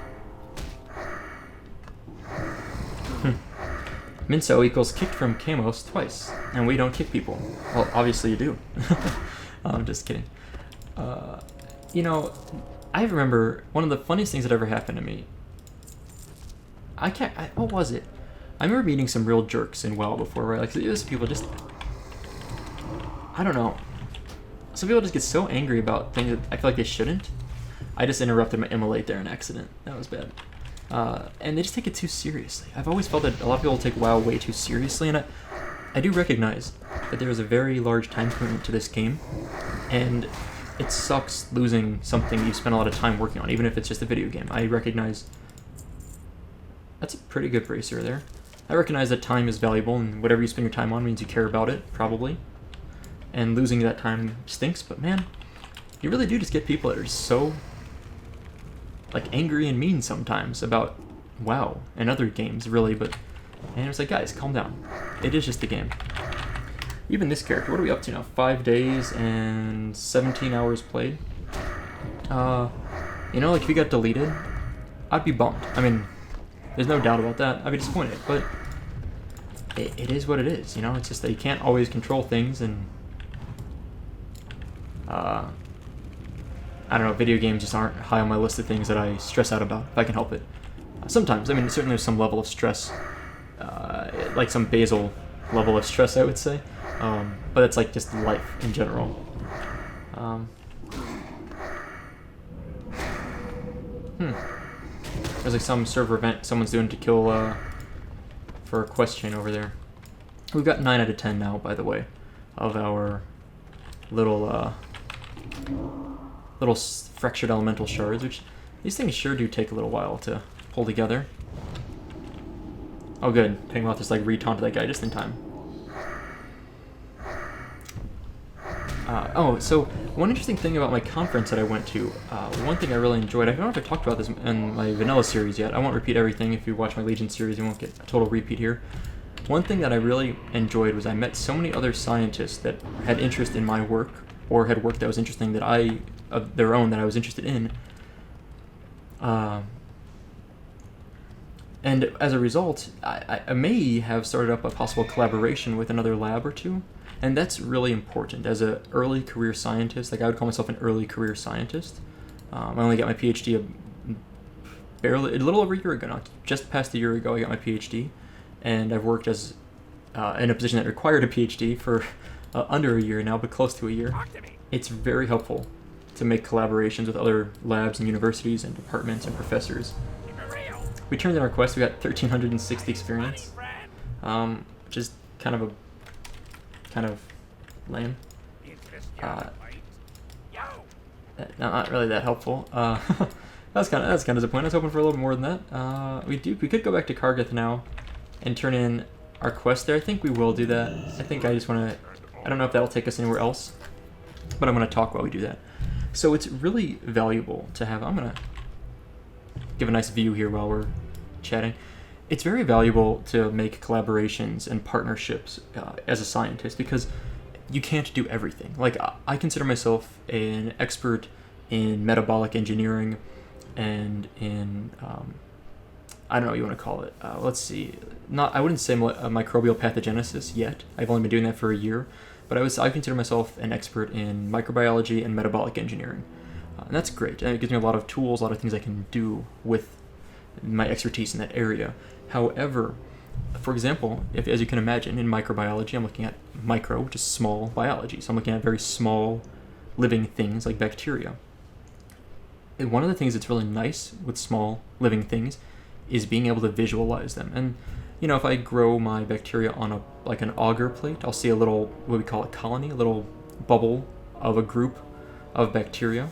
Minso equals kicked from Camos twice, and we don't kick people. Well, obviously you do. I'm just kidding. You know, I remember one of the funniest things that ever happened to me. What was it? I remember meeting some real jerks in WoW before, right? Like, these people just, I don't know. Some people just get so angry about things that I feel like they shouldn't. I just interrupted my immolate there in accident. That was bad. And they just take it too seriously. I've always felt that a lot of people take WoW way too seriously, and I do recognize that there is a very large time commitment to this game, and it sucks losing something you spent a lot of time working on, even if it's just a video game. I recognize that's a pretty good bracer there. I recognize that time is valuable, and whatever you spend your time on means you care about it, probably. And losing that time stinks, but man, you really do just get people that are so like angry and mean sometimes about WoW and other games, really. But and it's like, guys, calm down. It is just a game. Even this character, what are we up to now? 5 days and 17 hours played. You know, like if he got deleted, I'd be bummed. I mean, there's no doubt about that. I'd be disappointed, but it is what it is. You know, it's just that you can't always control things, and I don't know, video games just aren't high on my list of things that I stress out about, if I can help it. Sometimes, I mean, certainly there's some level of stress, like some basal level of stress, I would say. But it's like just life in general. There's like some server event someone's doing to kill, for a quest chain over there. We've got 9 out of 10 now, by the way, of our little fractured elemental shards, which these things sure do take a little while to pull together. Oh good, Pangmoth just like re-taunted that guy just in time. So one interesting thing about my conference that I went to, one thing I really enjoyed, I don't know if I talked about this in my vanilla series yet, I won't repeat everything. If you watch my Legion series, you won't get a total repeat here. One thing that I really enjoyed was I met so many other scientists that had interest in my work, or had work that was interesting that of their own that I was interested in. And as a result, I may have started up a possible collaboration with another lab or two, and that's really important. As an early career scientist, like I would call myself an early career scientist. I only got my PhD a little over a year ago now, just past a year ago I got my PhD, and I've worked as in a position that required a PhD for under a year now, but close to a year. It's very helpful to make collaborations with other labs and universities and departments and professors. We turned in our quest, we got 1,360 experience, which is kind of lame. Not really that helpful. That's kind of disappointing. I was hoping for a little more than that. We could go back to Kargath now and turn in our quest there. I think we will do that. I think I just want to. I don't know if that'll take us anywhere else, but I'm going to talk while we do that. So it's really valuable to have. I'm going to give a nice view here while we're chatting. It's very valuable to make collaborations and partnerships as a scientist, because you can't do everything. Like, I consider myself an expert in metabolic engineering and in, I don't know what you want to call it. Let's see. I wouldn't say microbial pathogenesis yet. I've only been doing that for a year. But I consider myself an expert in microbiology and metabolic engineering. And that's great. And it gives me a lot of tools, a lot of things I can do with my expertise in that area. However, for example, as you can imagine, in microbiology, I'm looking at micro, which is small biology. So I'm looking at very small living things like bacteria. And one of the things that's really nice with small living things is being able to visualize them. And you know, if I grow my bacteria on an auger plate, I'll see a little, what we call a colony, a little bubble of a group of bacteria.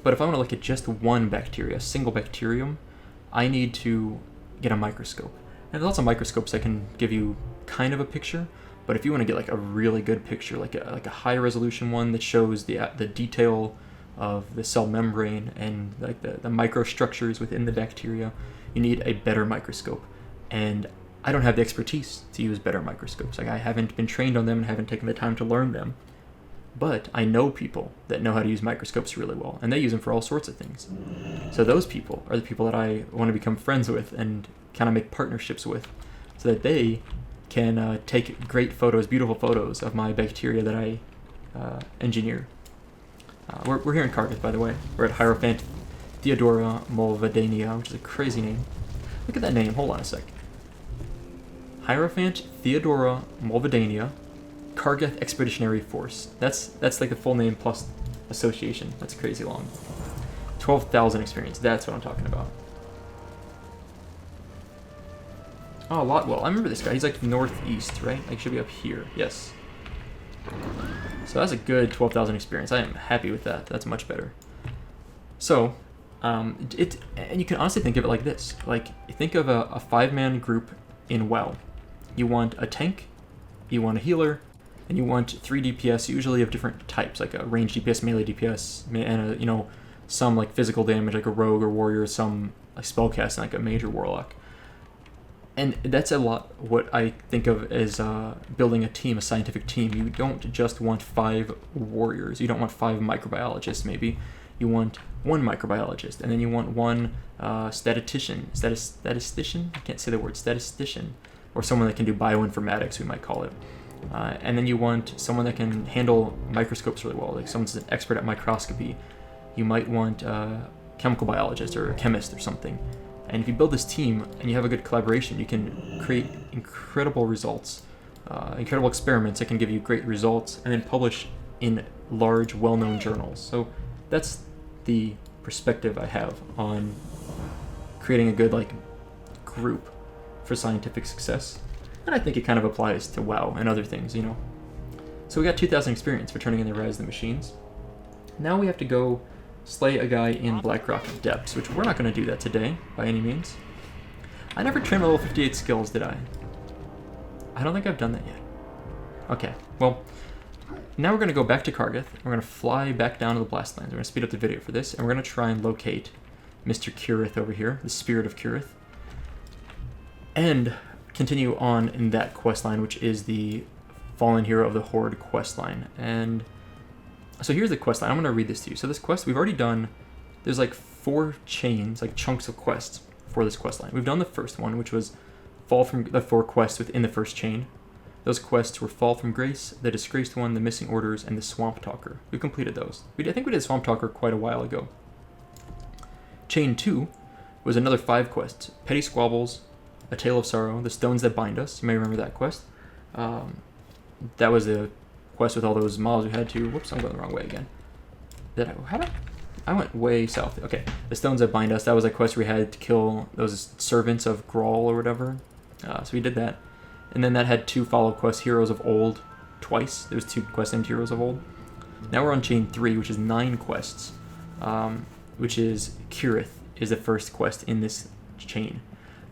But if I want to look at just one bacteria, a single bacterium, I need to get a microscope. And there's lots of microscopes that can give you kind of a picture, but if you want to get like a really good picture, like a high resolution one that shows the detail of the cell membrane and like the microstructures within the bacteria, you need a better microscope. And I don't have the expertise to use better microscopes. Like, I haven't been trained on them and haven't taken the time to learn them. But I know people that know how to use microscopes really well, and they use them for all sorts of things. So those people are the people that I want to become friends with and kind of make partnerships with, so that they can take great photos, beautiful photos of my bacteria that I engineer. We're here in Kargath, by the way. We're at Hierophant Theodora Mulvadania, which is a crazy name. Look at that name. Hold on a sec. Hierophant Theodora Mulvadania, Kargath Expeditionary Force. That's like the full name plus association. That's crazy long. 12,000 experience. That's what I'm talking about. Oh, Lotwell. I remember this guy. He's like northeast, right? Like, should be up here. Yes. So that's a good 12,000 experience. I am happy with that. That's much better. So, and you can honestly think of it like this. Like, think of a 5-man group in WoW. You want a tank, you want a healer, and you want 3 DPS, usually of different types, like a range DPS, melee DPS, and some like physical damage, like a rogue or warrior, some like spellcasting, like a major warlock. And that's a lot what I think of as building a team, a scientific team. You don't just want 5 warriors. You don't want 5 microbiologists, maybe. You want 1 microbiologist, and then you want 1 statistician. I can't say the word statistician. Or someone that can do bioinformatics, we might call it. And then you want someone that can handle microscopes really well, like someone's an expert at microscopy. You might want a chemical biologist or a chemist or something. And if you build this team and you have a good collaboration, you can create incredible results, incredible experiments that can give you great results, and then publish in large, well-known journals. So that's the perspective I have on creating a good group for scientific success. And I think it kind of applies to WoW and other things, you know. So we got 2,000 experience for turning in the Rise the Machines. Now we have to go slay a guy in Blackrock Depths, which we're not going to do that today, by any means. I never trimmed level 58 skills, did I? I don't think I've done that yet. Okay, well, now we're going to go back to Kargath. We're going to fly back down to the Blastlands. We're going to speed up the video for this, and we're going to try and locate Mr. Kurith over here, the Spirit of Kurith, and continue on in that questline, which is the Fallen Hero of the Horde questline. And so here's the questline. I'm going to read this to you. So this quest we've already done. There's like 4 chains, like chunks of quests for this questline. We've done the first one, which was Fall from the 4 quests within the first chain. Those quests were Fall from Grace, the Disgraced One, the Missing Orders, and the Swamp Talker. We completed those. I think we did Swamp Talker quite a while ago. Chain 2 was another 5 quests. Petty Squabbles, A Tale of Sorrow, The Stones That Bind Us. You may remember that quest. That was the quest with all those mobs we had to... Whoops, I'm going the wrong way again. I went way south. Okay, The Stones That Bind Us. That was a quest where we had to kill those servants of Grawl or whatever. So we did that. And then that had 2 follow quests, Heroes of Old, twice. There's 2 quests named Heroes of Old. Now we're on Chain 3, which is 9 quests. Which is Kurith is the first quest in this chain.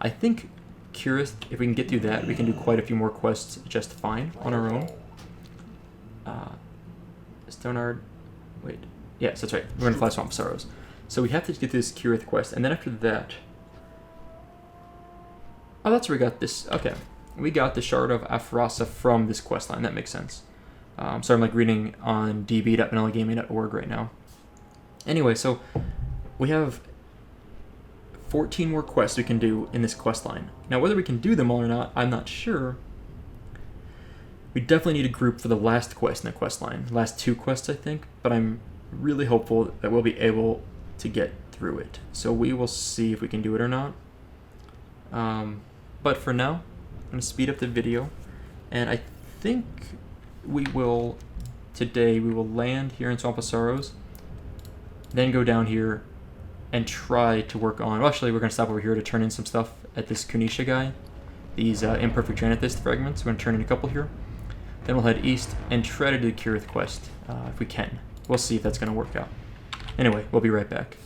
I think Kurith, if we can get through that, we can do quite a few more quests just fine on our own. Stonard, wait, yes, that's right. We're going to fly Swamp Sorrows. So we have to get this Kurith quest, and then after that... Oh, that's where we got this. Okay. We got the Shard of Ephrathah from this questline. That makes sense. So I'm reading on db.vanilla.gaming.org right now. Anyway, so we have 14 more quests we can do in this questline. Now, whether we can do them all or not, I'm not sure. We definitely need a group for the last quest in the questline. Last 2 quests, I think. But I'm really hopeful that we'll be able to get through it. So we will see if we can do it or not. But for now, I'm going to speed up the video. And I think today we will land here in Swamp of Sorrows. Then go down here and try to work on... Well, actually, we're going to stop over here to turn in some stuff at this Kunisha guy. These imperfect Janithist fragments. We're going to turn in a couple here. Then we'll head east and try to do the Kirith quest if we can. We'll see if that's going to work out. Anyway, we'll be right back.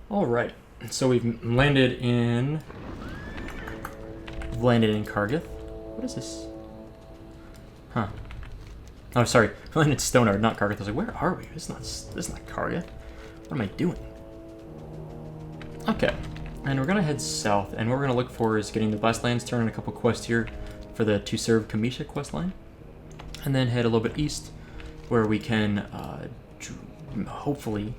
Alright, so we've landed in Kargath. What is this? Huh. Oh, sorry. We landed in Stonard, not Kargath. I was like, where are we? This is not Kargath. What am I doing? Okay, and we're gonna head south, and what we're gonna look for is getting the Badlands, turn in a couple quests here for the To Serve Kamisha quest line, and then head a little bit east, where we can hopefully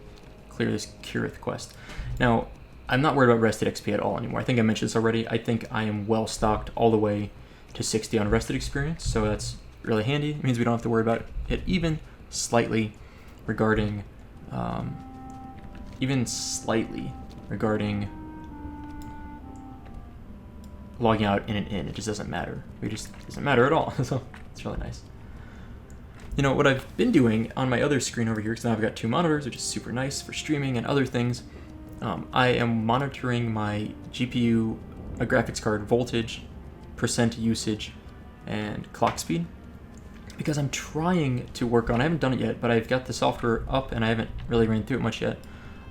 clear this Kirith quest. Now, I'm not worried about rested XP at all anymore. I think I mentioned this already. I think I am well stocked all the way to 60 on rested experience, so that's really handy. It means we don't have to worry about it even slightly regarding logging out in and in. It just doesn't matter. It just doesn't matter at all. So it's really nice. You know, what I've been doing on my other screen over here, because now I've got two monitors, which is super nice for streaming and other things, I am monitoring my GPU, my graphics card voltage, percent usage, and clock speed, because I'm trying to work on, I haven't done it yet, but I've got the software up and I haven't really ran through it much yet.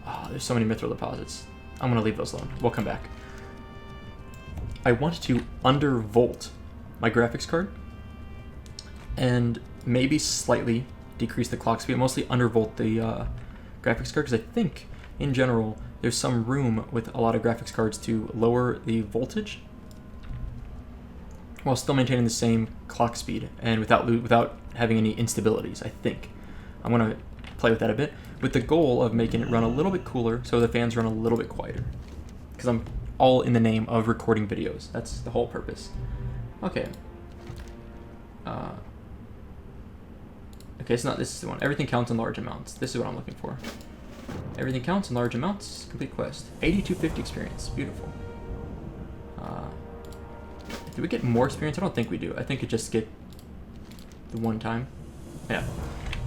Oh, there's so many mithril deposits. I'm going to leave those alone. We'll come back. I want to undervolt my graphics card and maybe slightly decrease the clock speed, mostly undervolt the graphics card, because I think, in general, there's some room with a lot of graphics cards to lower the voltage while still maintaining the same clock speed and without having any instabilities, I think. I'm going to play with that a bit, with the goal of making it run a little bit cooler so the fans run a little bit quieter, because I'm all in the name of recording videos. That's the whole purpose. Okay. Okay, it's not, this is the one. Everything counts in large amounts. This is what I'm looking for. Everything counts in large amounts. Complete quest. 8250 experience. Beautiful. Do we get more experience? I don't think we do. I think it just get the one time. Yeah.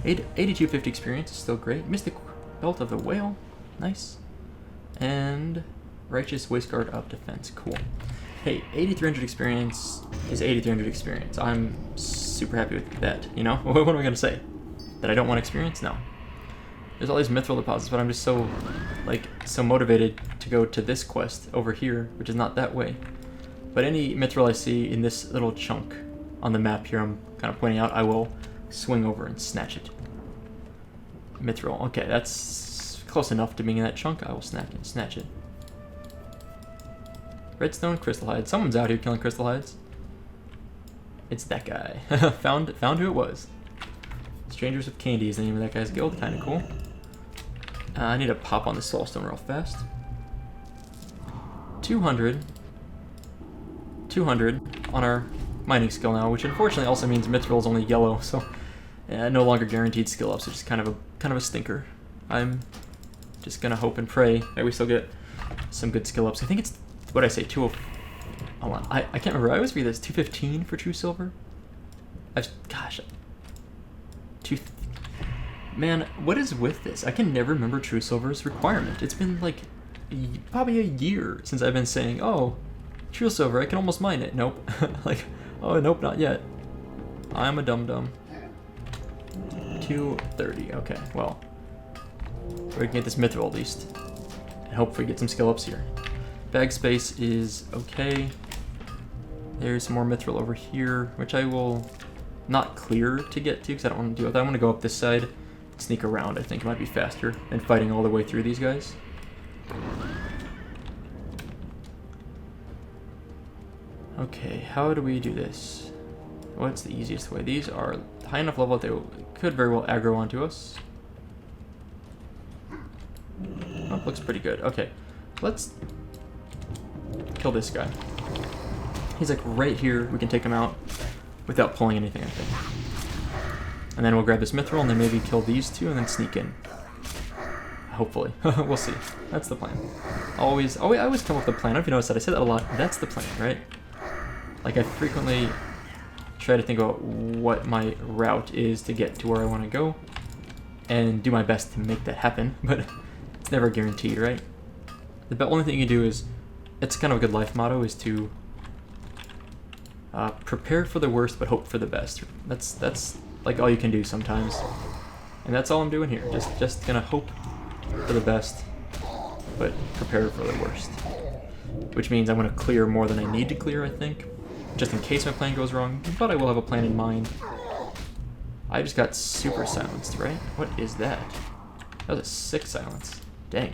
8250 experience is still great. Mystic Belt of the Whale. Nice. And Righteous Waistguard of Defense. Cool. Hey, 8300 experience is 8300 experience. I'm super happy with that, you know? What am I going to say? That I don't want experience? No. There's all these mithril deposits, but I'm just so motivated to go to this quest over here, which is not that way. But any mithril I see in this little chunk on the map here, I'm kind of pointing out, I will swing over and snatch it. Mithril. Okay, that's close enough to being in that chunk. I will snatch it. Redstone, crystal hide. Someone's out here killing crystal hides. It's that guy. found who it was. Strangers with Candy is the name of that guy's guild. Kind of cool. I need to pop on the soulstone real fast. 200 on our mining skill now, which unfortunately also means mithril is only yellow, so no longer guaranteed skill ups, which is kind of a stinker. I'm just gonna hope and pray that we still get some good skill ups. I think it's, what did I say, 2. Hold on, I can't remember. I always read this 215 for true silver. Man, what is with this? I can never remember true silver's requirement. It's been like probably a year since I've been saying, oh, true silver, I can almost mine it. Nope. Like, oh, nope, not yet. I'm a dum-dum. 230, okay, well. We can get this mithril at least. And hopefully get some skill ups here. Bag space is okay. There's some more mithril over here, which I will not clear to get to because I don't want to deal with that. I want to go up this side, sneak around. I think it might be faster than fighting all the way through these guys. Okay, how do we do this? What's the easiest way? These are high enough level that they could very well aggro onto us. Oh, looks pretty good. Okay, let's kill this guy. He's like right here. We can take him out without pulling anything, I think. And then we'll grab this mithril and then maybe kill these two and then sneak in. Hopefully. We'll see. That's the plan. I always come up with a plan. I don't know if you noticed that. I say that a lot. That's the plan, right? Like, I frequently try to think about what my route is to get to where I want to go and do my best to make that happen, but it's never guaranteed, right? The only thing you can do is, it's kind of a good life motto, is to prepare for the worst but hope for the best. That's like all you can do sometimes, and that's all I'm doing here. Just gonna hope for the best but prepare for the worst, which means I'm gonna clear more than I need to clear, I think, just in case my plan goes wrong, but I will have a plan in mind. I just got super silenced, right? What is that? That was a sick silence. Dang.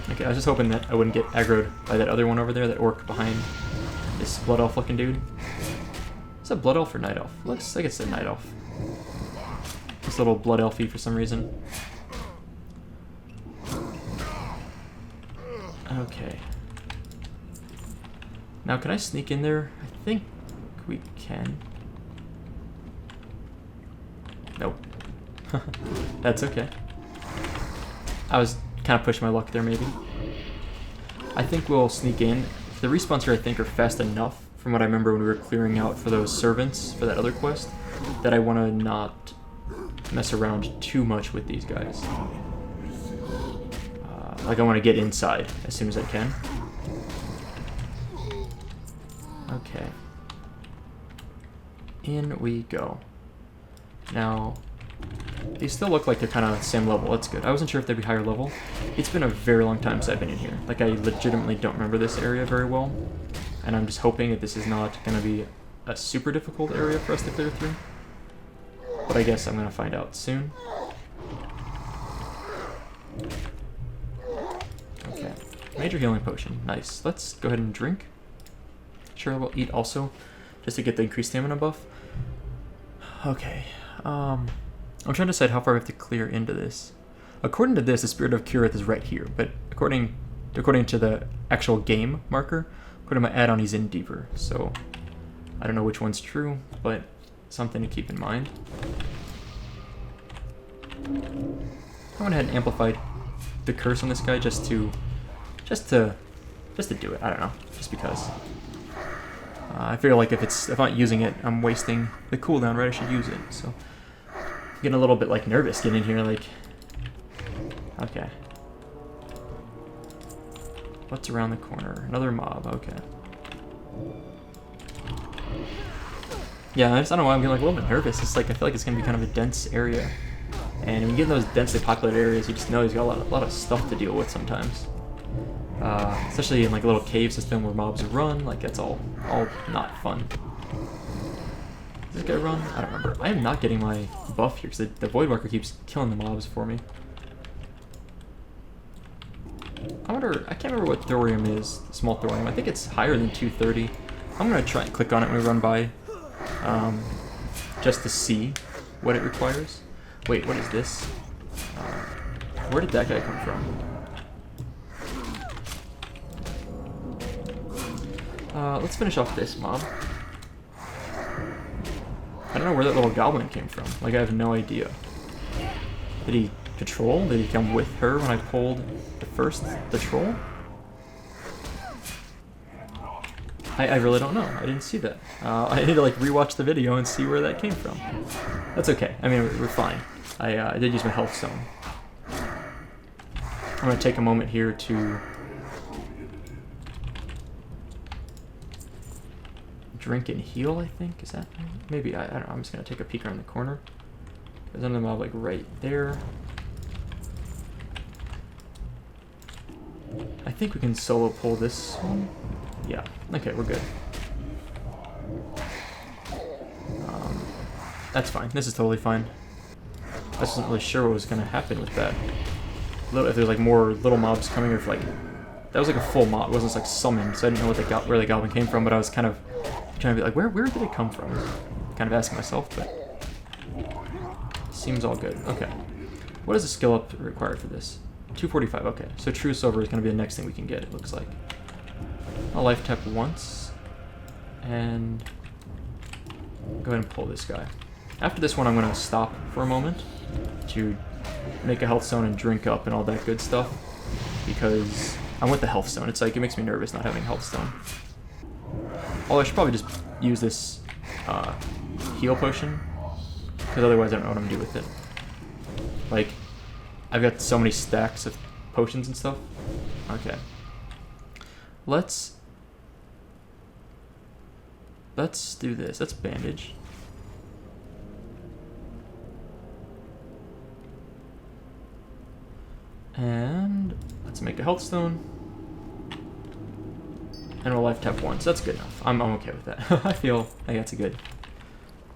Okay, I was just hoping that I wouldn't get aggroed by that other one over there, that orc behind this blood elf looking dude. Is that blood elf or night elf? Looks like it's a night elf. This little blood elfy for some reason. Okay. Now, can I sneak in there? I think we can. Nope. That's okay. I was kind of pushing my luck there, maybe. I think we'll sneak in. The respawns here, I think, are fast enough, from what I remember when we were clearing out for those servants for that other quest, that I want to not mess around too much with these guys. Like, I want to get inside as soon as I can. Okay. In we go. Now, these still look like they're kind of same level. That's good. I wasn't sure if they'd be higher level. It's been a very long time since I've been in here. Like, I legitimately don't remember this area very well. And I'm just hoping that this is not going to be a super difficult area for us to clear through. But I guess I'm going to find out soon. Okay. Major healing potion. Nice. Let's go ahead and drink. Sure, we'll eat also, just to get the increased stamina buff. Okay. I'm trying to decide how far we have to clear into this. According to this, the Spirit of Curith is right here, but according to the actual game marker, according to my add-on, he's in deeper. So I don't know which one's true, but something to keep in mind. I went ahead and amplified the curse on this guy just to do it. I don't know, just because. I feel like if I'm not using it, I'm wasting the cooldown, right? I should use it. So I'm getting a little bit like nervous getting in here, like. Okay. What's around the corner? Another mob. Okay. Yeah, I don't know why I'm getting like a little bit nervous. It's like I feel like it's gonna be kind of a dense area, and when you get in those densely populated areas, you just know he's got a lot of stuff to deal with sometimes. Especially in like a little cave system where mobs run, like that's all not fun. Does this guy run? I don't remember. I am not getting my buff here because the void walker keeps killing the mobs for me. I can't remember what thorium is, small thorium. I think it's higher than 230. I'm gonna try and click on it when we run by, just to see what it requires. Wait, what is this? Where did that guy come from? Let's finish off this mob. I don't know where that little goblin came from. Like, I have no idea. Did he patrol? Did he come with her when I pulled the troll? I really don't know. I didn't see that. I need to like rewatch the video and see where that came from. That's okay. I mean, we're fine. I did use my health zone. I'm gonna take a moment here to drink and heal, I think. Is that maybe? I don't know. I'm just gonna take a peek around the corner. There's another mob like right there. I think we can solo pull this one. Yeah. Okay, we're good. That's fine. This is totally fine. I wasn't really sure what was going to happen with that. If there's like more little mobs coming, or if like that was like a full mob. It wasn't like summoned, so I didn't know where the goblin came from. But I was kind of trying to be like, where did it come from? Kind of asking myself, but seems all good. Okay, what is the skill up required for this? 245. Okay, so True Silver is going to be the next thing we can get. It looks like. I'll life tap once, and go ahead and pull this guy. After this one, I'm going to stop for a moment to make a health stone and drink up and all that good stuff, because I want the health stone. It's like, it makes me nervous not having health stone. Although I should probably just use this heal potion, because otherwise I don't know what I'm going to do with it. Like, I've got so many stacks of potions and stuff. Okay. Let's do this. Let's bandage. And let's make a health stone. And we'll life tap once. That's good enough. I'm okay with that. I feel like that's a good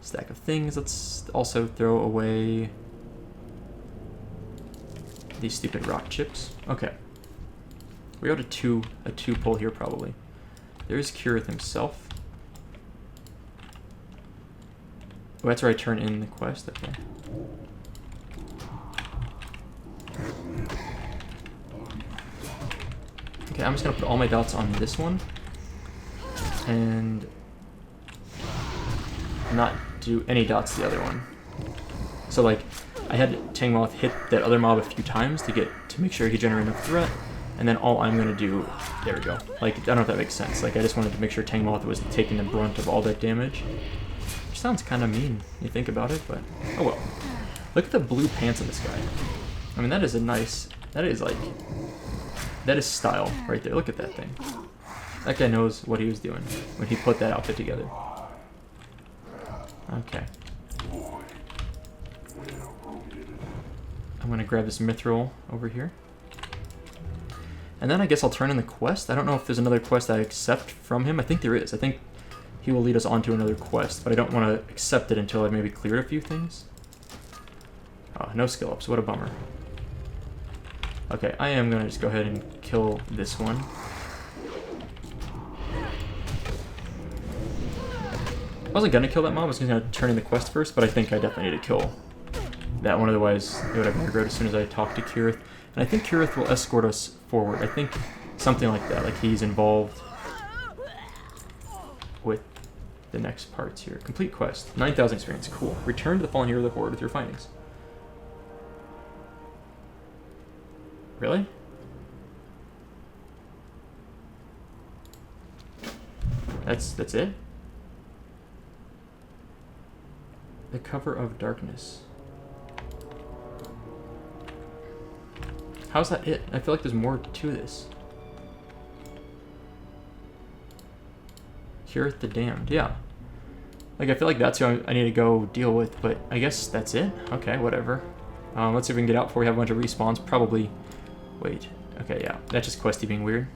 stack of things. Let's also throw away these stupid rock chips. Okay. We got a two pull here probably. There's Kurith himself. Oh, that's where I turn in the quest. Okay. Okay, I'm just gonna put all my dots on this one and not do any dots to the other one. So like, I had Tangmoth hit that other mob a few times to make sure he generated enough threat, and then all I'm gonna do, there we go. Like, I don't know if that makes sense. Like, I just wanted to make sure Tangmoth was taking the brunt of all that damage. Which sounds kind of mean, you think about it, but oh well. Look at the blue pants on this guy. I mean, that is style right there. Look at that thing. That guy knows what he was doing when he put that outfit together. Okay. I'm gonna grab this mithril over here. And then I guess I'll turn in the quest. I don't know if there's another quest I accept from him. I think there is. I think he will lead us on to another quest, but I don't want to accept it until I've maybe cleared a few things. Oh, no skill ups. What a bummer. Okay, I am going to just go ahead and kill this one. I wasn't going to kill that mob. I was going to turn in the quest first, but I think I definitely need to kill that one. Otherwise, it would have aggroed as soon as I talk to Kurith. And I think Kurith will escort us forward. I think something like that. Like he's involved with the next parts here. Complete quest. 9,000 experience. Cool. Return to the fallen hero of the Horde with your findings. Really? That's it? The cover of darkness. How's that it? I feel like there's more to this. Kurith the Damned, yeah. Like, I feel like that's who I need to go deal with, but I guess that's it? Okay, whatever. Let's see if we can get out before we have a bunch of respawns. Probably. Wait. Okay, yeah. That's just questy being weird.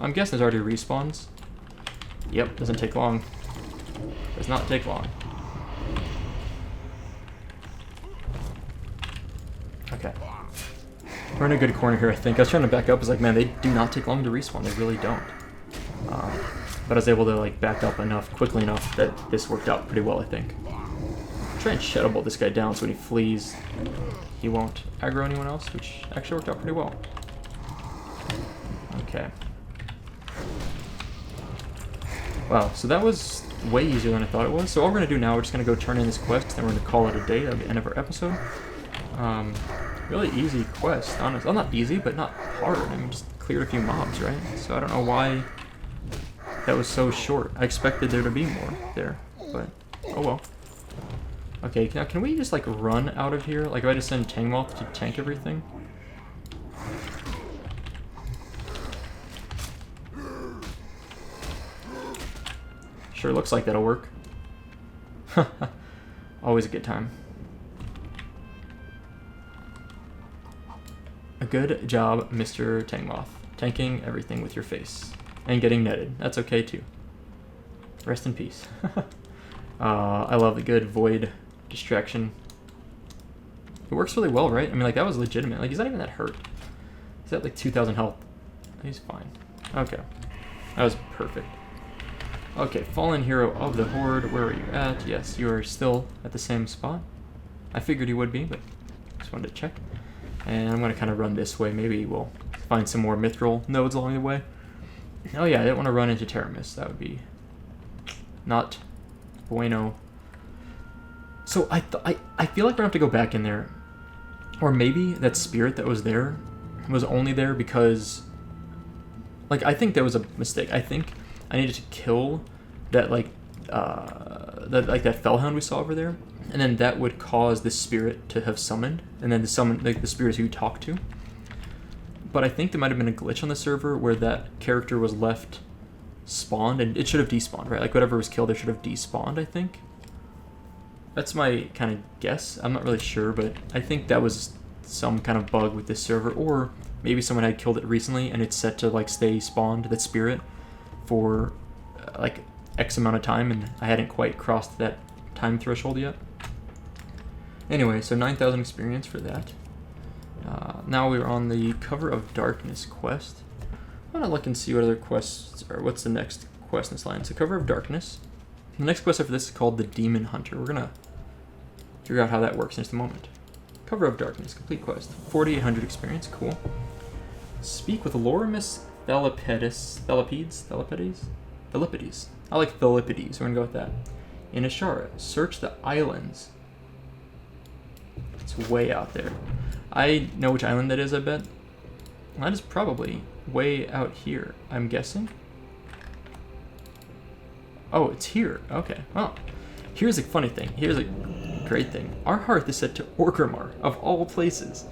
I'm guessing there's already respawns. Yep, doesn't take long. Does not take long. Okay. We're in a good corner here, I think. I was trying to back up. I was like, man, they do not take long to respawn. They really don't. But I was able to like back up quickly enough that this worked out pretty well, I think. Try and shadow bolt this guy down so when he flees, he won't aggro anyone else, which actually worked out pretty well. Okay. Wow, so that was way easier than I thought it was. So all we're going to do now, we're just going to go turn in this quest, and we're going to call it a day. That'll be the end of our episode. Really easy quest, honestly. Well, not easy, but not hard. I mean, just cleared a few mobs, right? So I don't know why that was so short. I expected there to be more there, but oh well. Okay, now can we just like run out of here? Like if I just send Tangmoth to tank everything? Sure looks like that'll work. Always a good time. A good job, Mr. Tangmoth. Tanking everything with your face. And getting netted. That's okay too. Rest in peace. I love the good void distraction. It works really well, right? I mean, like, that was legitimate. Like, he's not even that hurt. He's at, like, 2,000 health. He's fine. Okay. That was perfect. Okay, fallen hero of the Horde. Where are you at? Yes, you are still at the same spot. I figured you would be, but just wanted to check. And I'm going to kind of run this way. Maybe we'll find some more mithril nodes along the way. Oh yeah, I didn't want to run into Terramis. That would be not bueno. So I feel like we're going to have to go back in there. Or maybe that spirit that was there was only there because... Like, I think there was a mistake. I think I needed to kill that, like, that fellhound we saw over there. And then that would cause the spirit to have summoned. And then the spirits who you talk to. But I think there might have been a glitch on the server where that character was left spawned, and it should have despawned, right? Like, whatever was killed, it should have despawned, I think. That's my kind of guess. I'm not really sure, but I think that was some kind of bug with this server, or maybe someone had killed it recently, and it's set to, like, stay spawned, that spirit, for, like, X amount of time, and I hadn't quite crossed that time threshold yet. Anyway, so 9,000 experience for that. Now we're on the Cover of Darkness quest. I want to look and see what other quests are. What's the next quest in this line? So Cover of Darkness. The next quest after this is called the Demon Hunter. We're going to figure out how that works in just a moment. Cover of Darkness, complete quest. 4,800 experience, cool. Speak with Lorimus Thelipides. I like Thelipides, we're going to go with that. In Ashara, search the islands. It's way out there. I know which island that is, I bet. That is probably way out here, I'm guessing. Oh, it's here. Okay. Well, here's a funny thing. Here's a great thing. Our hearth is set to Orgrimmar, of all places.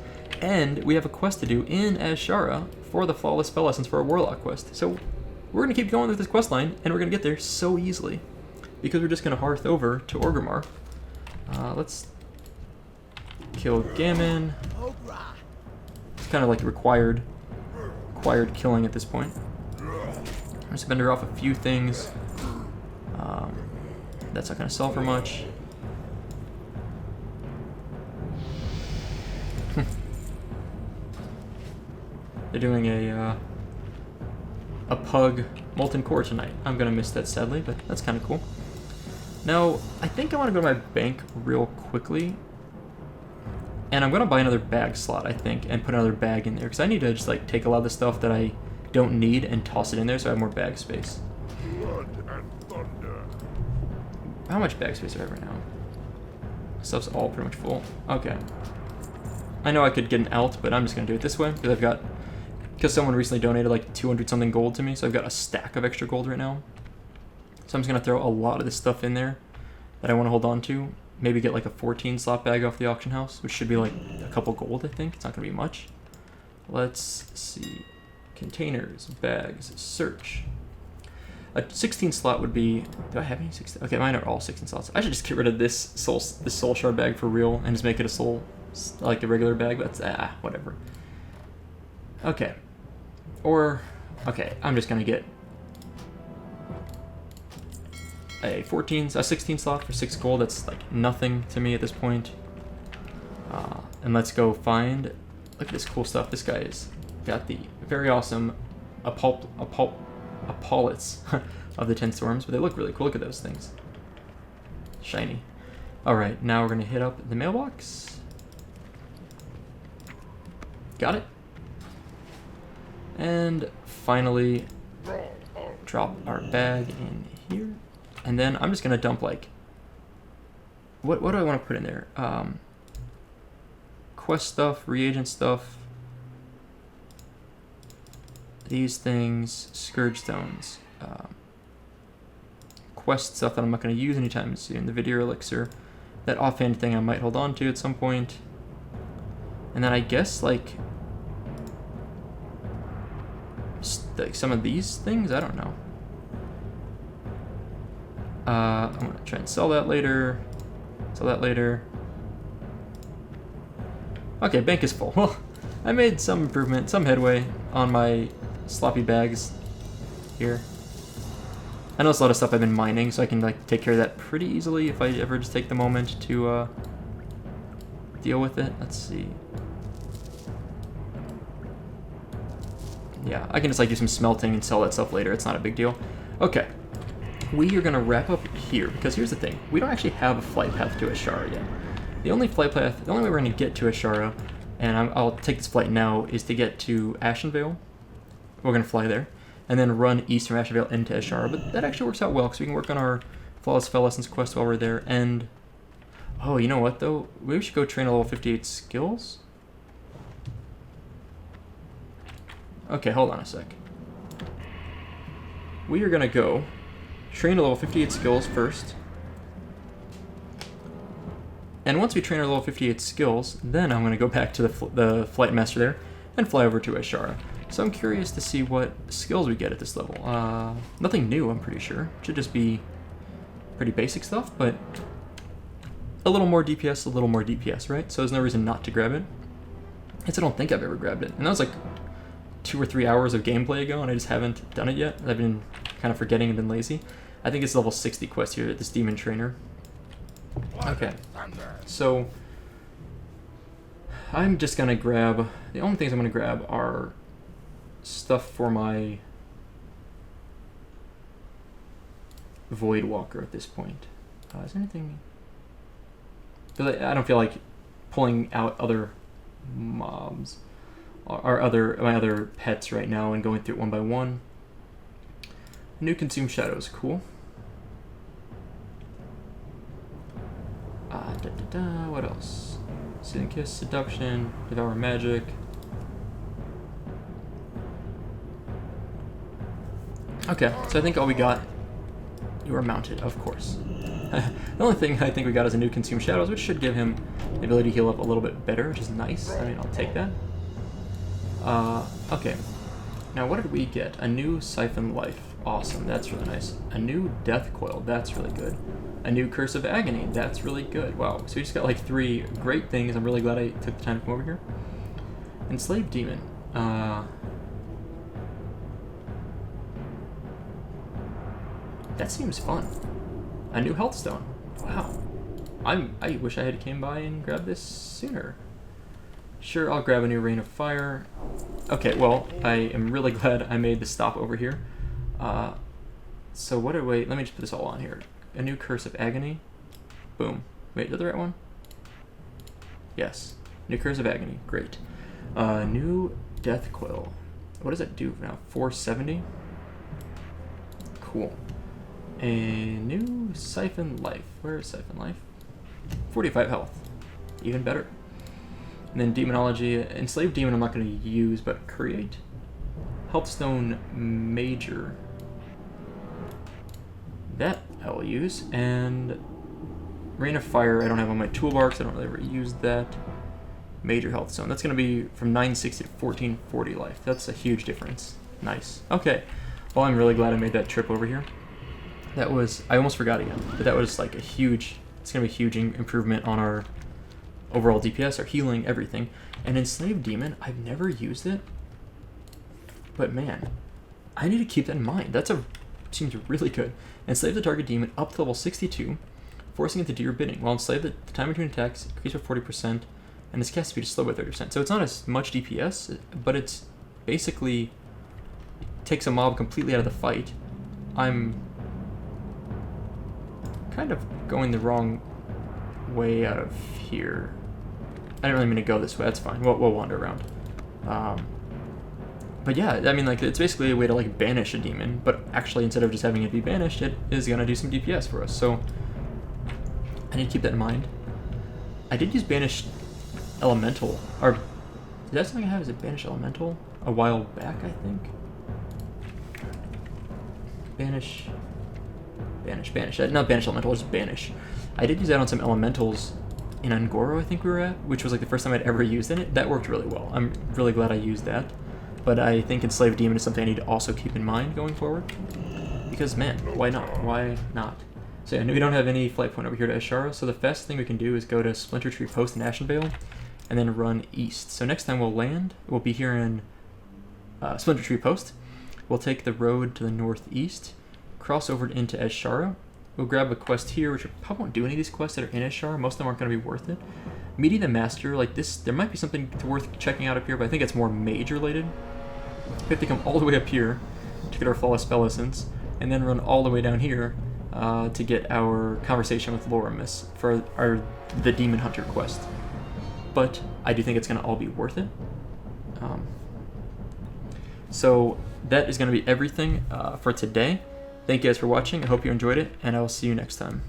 And we have a quest to do in Ashara for the Flawless Spell Essence for our Warlock quest. So we're going to keep going with this quest line, and we're going to get there so easily. Because we're just going to hearth over to Orgrimmar. Let's kill Gammon. It's kind of like required killing at this point. I'm just going to off a few things. That's not going to sell for much. They're doing a pug molten core tonight. I'm going to miss that sadly, but that's kind of cool. Now, I think I want to go to my bank real quickly. And I'm going to buy another bag slot, I think, and put another bag in there. Because I need to just, like, take a lot of the stuff that I don't need and toss it in there so I have more bag space. Blood and thunder. How much bag space do I have right now? Stuff's all pretty much full. Okay. I know I could get an alt, but I'm just going to do it this way. Because someone recently donated, like, 200 something gold to me. So I've got a stack of extra gold right now. So I'm just going to throw a lot of this stuff in there that I want to hold on to. Maybe get like a 14 slot bag off the auction house, which should be like a couple gold, I think. It's not going to be much. Let's see. Containers, bags, search. A 16 slot would be... Do I have any 16? Okay, mine are all 16 slots. I should just get rid of this soul shard bag for real and just make it a soul, like a regular bag. But that's, whatever. Okay. Or, okay, I'm just going to get a 16 slot for 6 gold. That's like nothing to me at this point. And let's go find, look at this cool stuff. This guy is got the very awesome Apollets of the 10 Storms, but they look really cool. Look at those things. Shiny. Alright, now we're going to hit up the mailbox. Got it. And finally, drop our bag in here. And then I'm just going to dump, like, what do I want to put in there? Quest stuff, reagent stuff, these things, Scourge Stones, quest stuff that I'm not going to use anytime soon, the Vidir Elixir, that offhand thing I might hold on to at some point. And then I guess, like some of these things, I don't know. I'm going to try and sell that later. Okay, bank is full. Well, I made some improvement, some headway on my sloppy bags here. I know it's a lot of stuff I've been mining, so I can like take care of that pretty easily if I ever just take the moment to deal with it. Let's see. Yeah, I can just like do some smelting and sell that stuff later. It's not a big deal. Okay, we are gonna wrap up here because here's the thing: we don't actually have a flight path to Ashara yet. The only flight path, the only way we're gonna get to Ashara, and I'll take this flight now, is to get to Ashenvale. We're gonna fly there, and then run east from Ashenvale into Ashara. But that actually works out well because we can work on our Flawless Fell Essence quest while we're there. And oh, you know what though? We should go train a level 58 skills. Okay, hold on a sec. We are gonna go train a level 58 skills first. And once we train our level 58 skills, then I'm gonna go back to the flight master there and fly over to Ashara. So I'm curious to see what skills we get at this level. Nothing new, I'm pretty sure. Should just be pretty basic stuff, but a little more DPS, a little more DPS, right? So there's no reason not to grab it. I don't think I've ever grabbed it. And that was like 2 or 3 hours of gameplay ago, and I just haven't done it yet. I've been kind of forgetting and been lazy. I think it's level 60 quest here, this Demon Trainer. Okay, so I'm just gonna grab, the only things I'm gonna grab are stuff for my Void Walker at this point. Is there anything? I don't feel like pulling out other mobs or my other pets right now and going through it one by one. New Consume Shadows, cool. What else? Sealing Kiss, Seduction, Devour Magic. Okay, so I think all we got, you are mounted, of course. The only thing I think we got is a new Consume Shadows, which should give him the ability to heal up a little bit better, which is nice. I mean, I'll take that. Okay. Now, what did we get? A new Siphon Life. Awesome, that's really nice. A new Death Coil, that's really good. A new Curse of Agony, that's really good. Wow, so we just got like 3 great things. I'm really glad I took the time to come over here. Enslaved Demon. That seems fun. A new Health Stone. Wow. I wish I had came by and grabbed this sooner. Sure, I'll grab a new Rain of Fire. Okay, well, I am really glad I made the stop over here. So what let me just put this all on here. A new Curse of Agony. Boom. Wait, is that the right one? Yes. New Curse of Agony. Great. New Death Coil. What does that do now? 470? Cool. A new Siphon Life. Where is Siphon Life? 45 health. Even better. And then Demonology. Enslaved Demon I'm not going to use, but create. Healthstone Major. That I will use. And Rain of Fire I don't have on my toolbar because I don't really ever use that. Major Healthstone. That's going to be from 960 to 1440 life. That's a huge difference. Nice. Okay. Well, I'm really glad I made that trip over here. That was, I almost forgot again, but that was like a huge, it's going to be a huge improvement on our overall DPS, our healing, everything. And Enslaved Demon, I've never used it, but man, I need to keep that in mind. Seems really good. Enslave the target demon up to level 62, forcing it to do your bidding. While enslaved, the time between attacks increases by 40%, and its cast speed is slowed by 30%. So it's not as much DPS, but it's basically takes a mob completely out of the fight. I'm kind of going the wrong way out of here. I didn't really mean to go this way. That's fine. We'll wander around. But yeah, I mean, like, it's basically a way to like banish a demon, but actually instead of just having it be banished, it is gonna do some DPS for us. So I need to keep that in mind. I did use Banish Elemental, or is that something I have? Is it Banish Elemental? A while back, I think. Banish. Not Banish Elemental, just Banish. I did use that on some elementals in Angoro, I think we were at, which was like the first time I'd ever used it. That worked really well. I'm really glad I used that. But I think Enslaved Demon is something I need to also keep in mind going forward. Because, man, why not? Why not? So yeah, we don't have any flight point over here to Ashara, so the fastest thing we can do is go to Splinter Tree Post in Ashenvale, and then run east. So next time we'll land, we'll be here in Splinter Tree Post. We'll take the road to the northeast, cross over into Eshara. We'll grab a quest here, which probably won't do any of these quests that are in Eshara. Most of them aren't going to be worth it. Meeting the Master, like this, there might be something worth checking out up here, but I think it's more mage related. We have to come all the way up here to get our Flawless Spell Essence, and then run all the way down here to get our Conversation with Loramus for the Demon Hunter quest. But I do think it's going to all be worth it. So that is going to be everything for today. Thank you guys for watching. I hope you enjoyed it, and I will see you next time.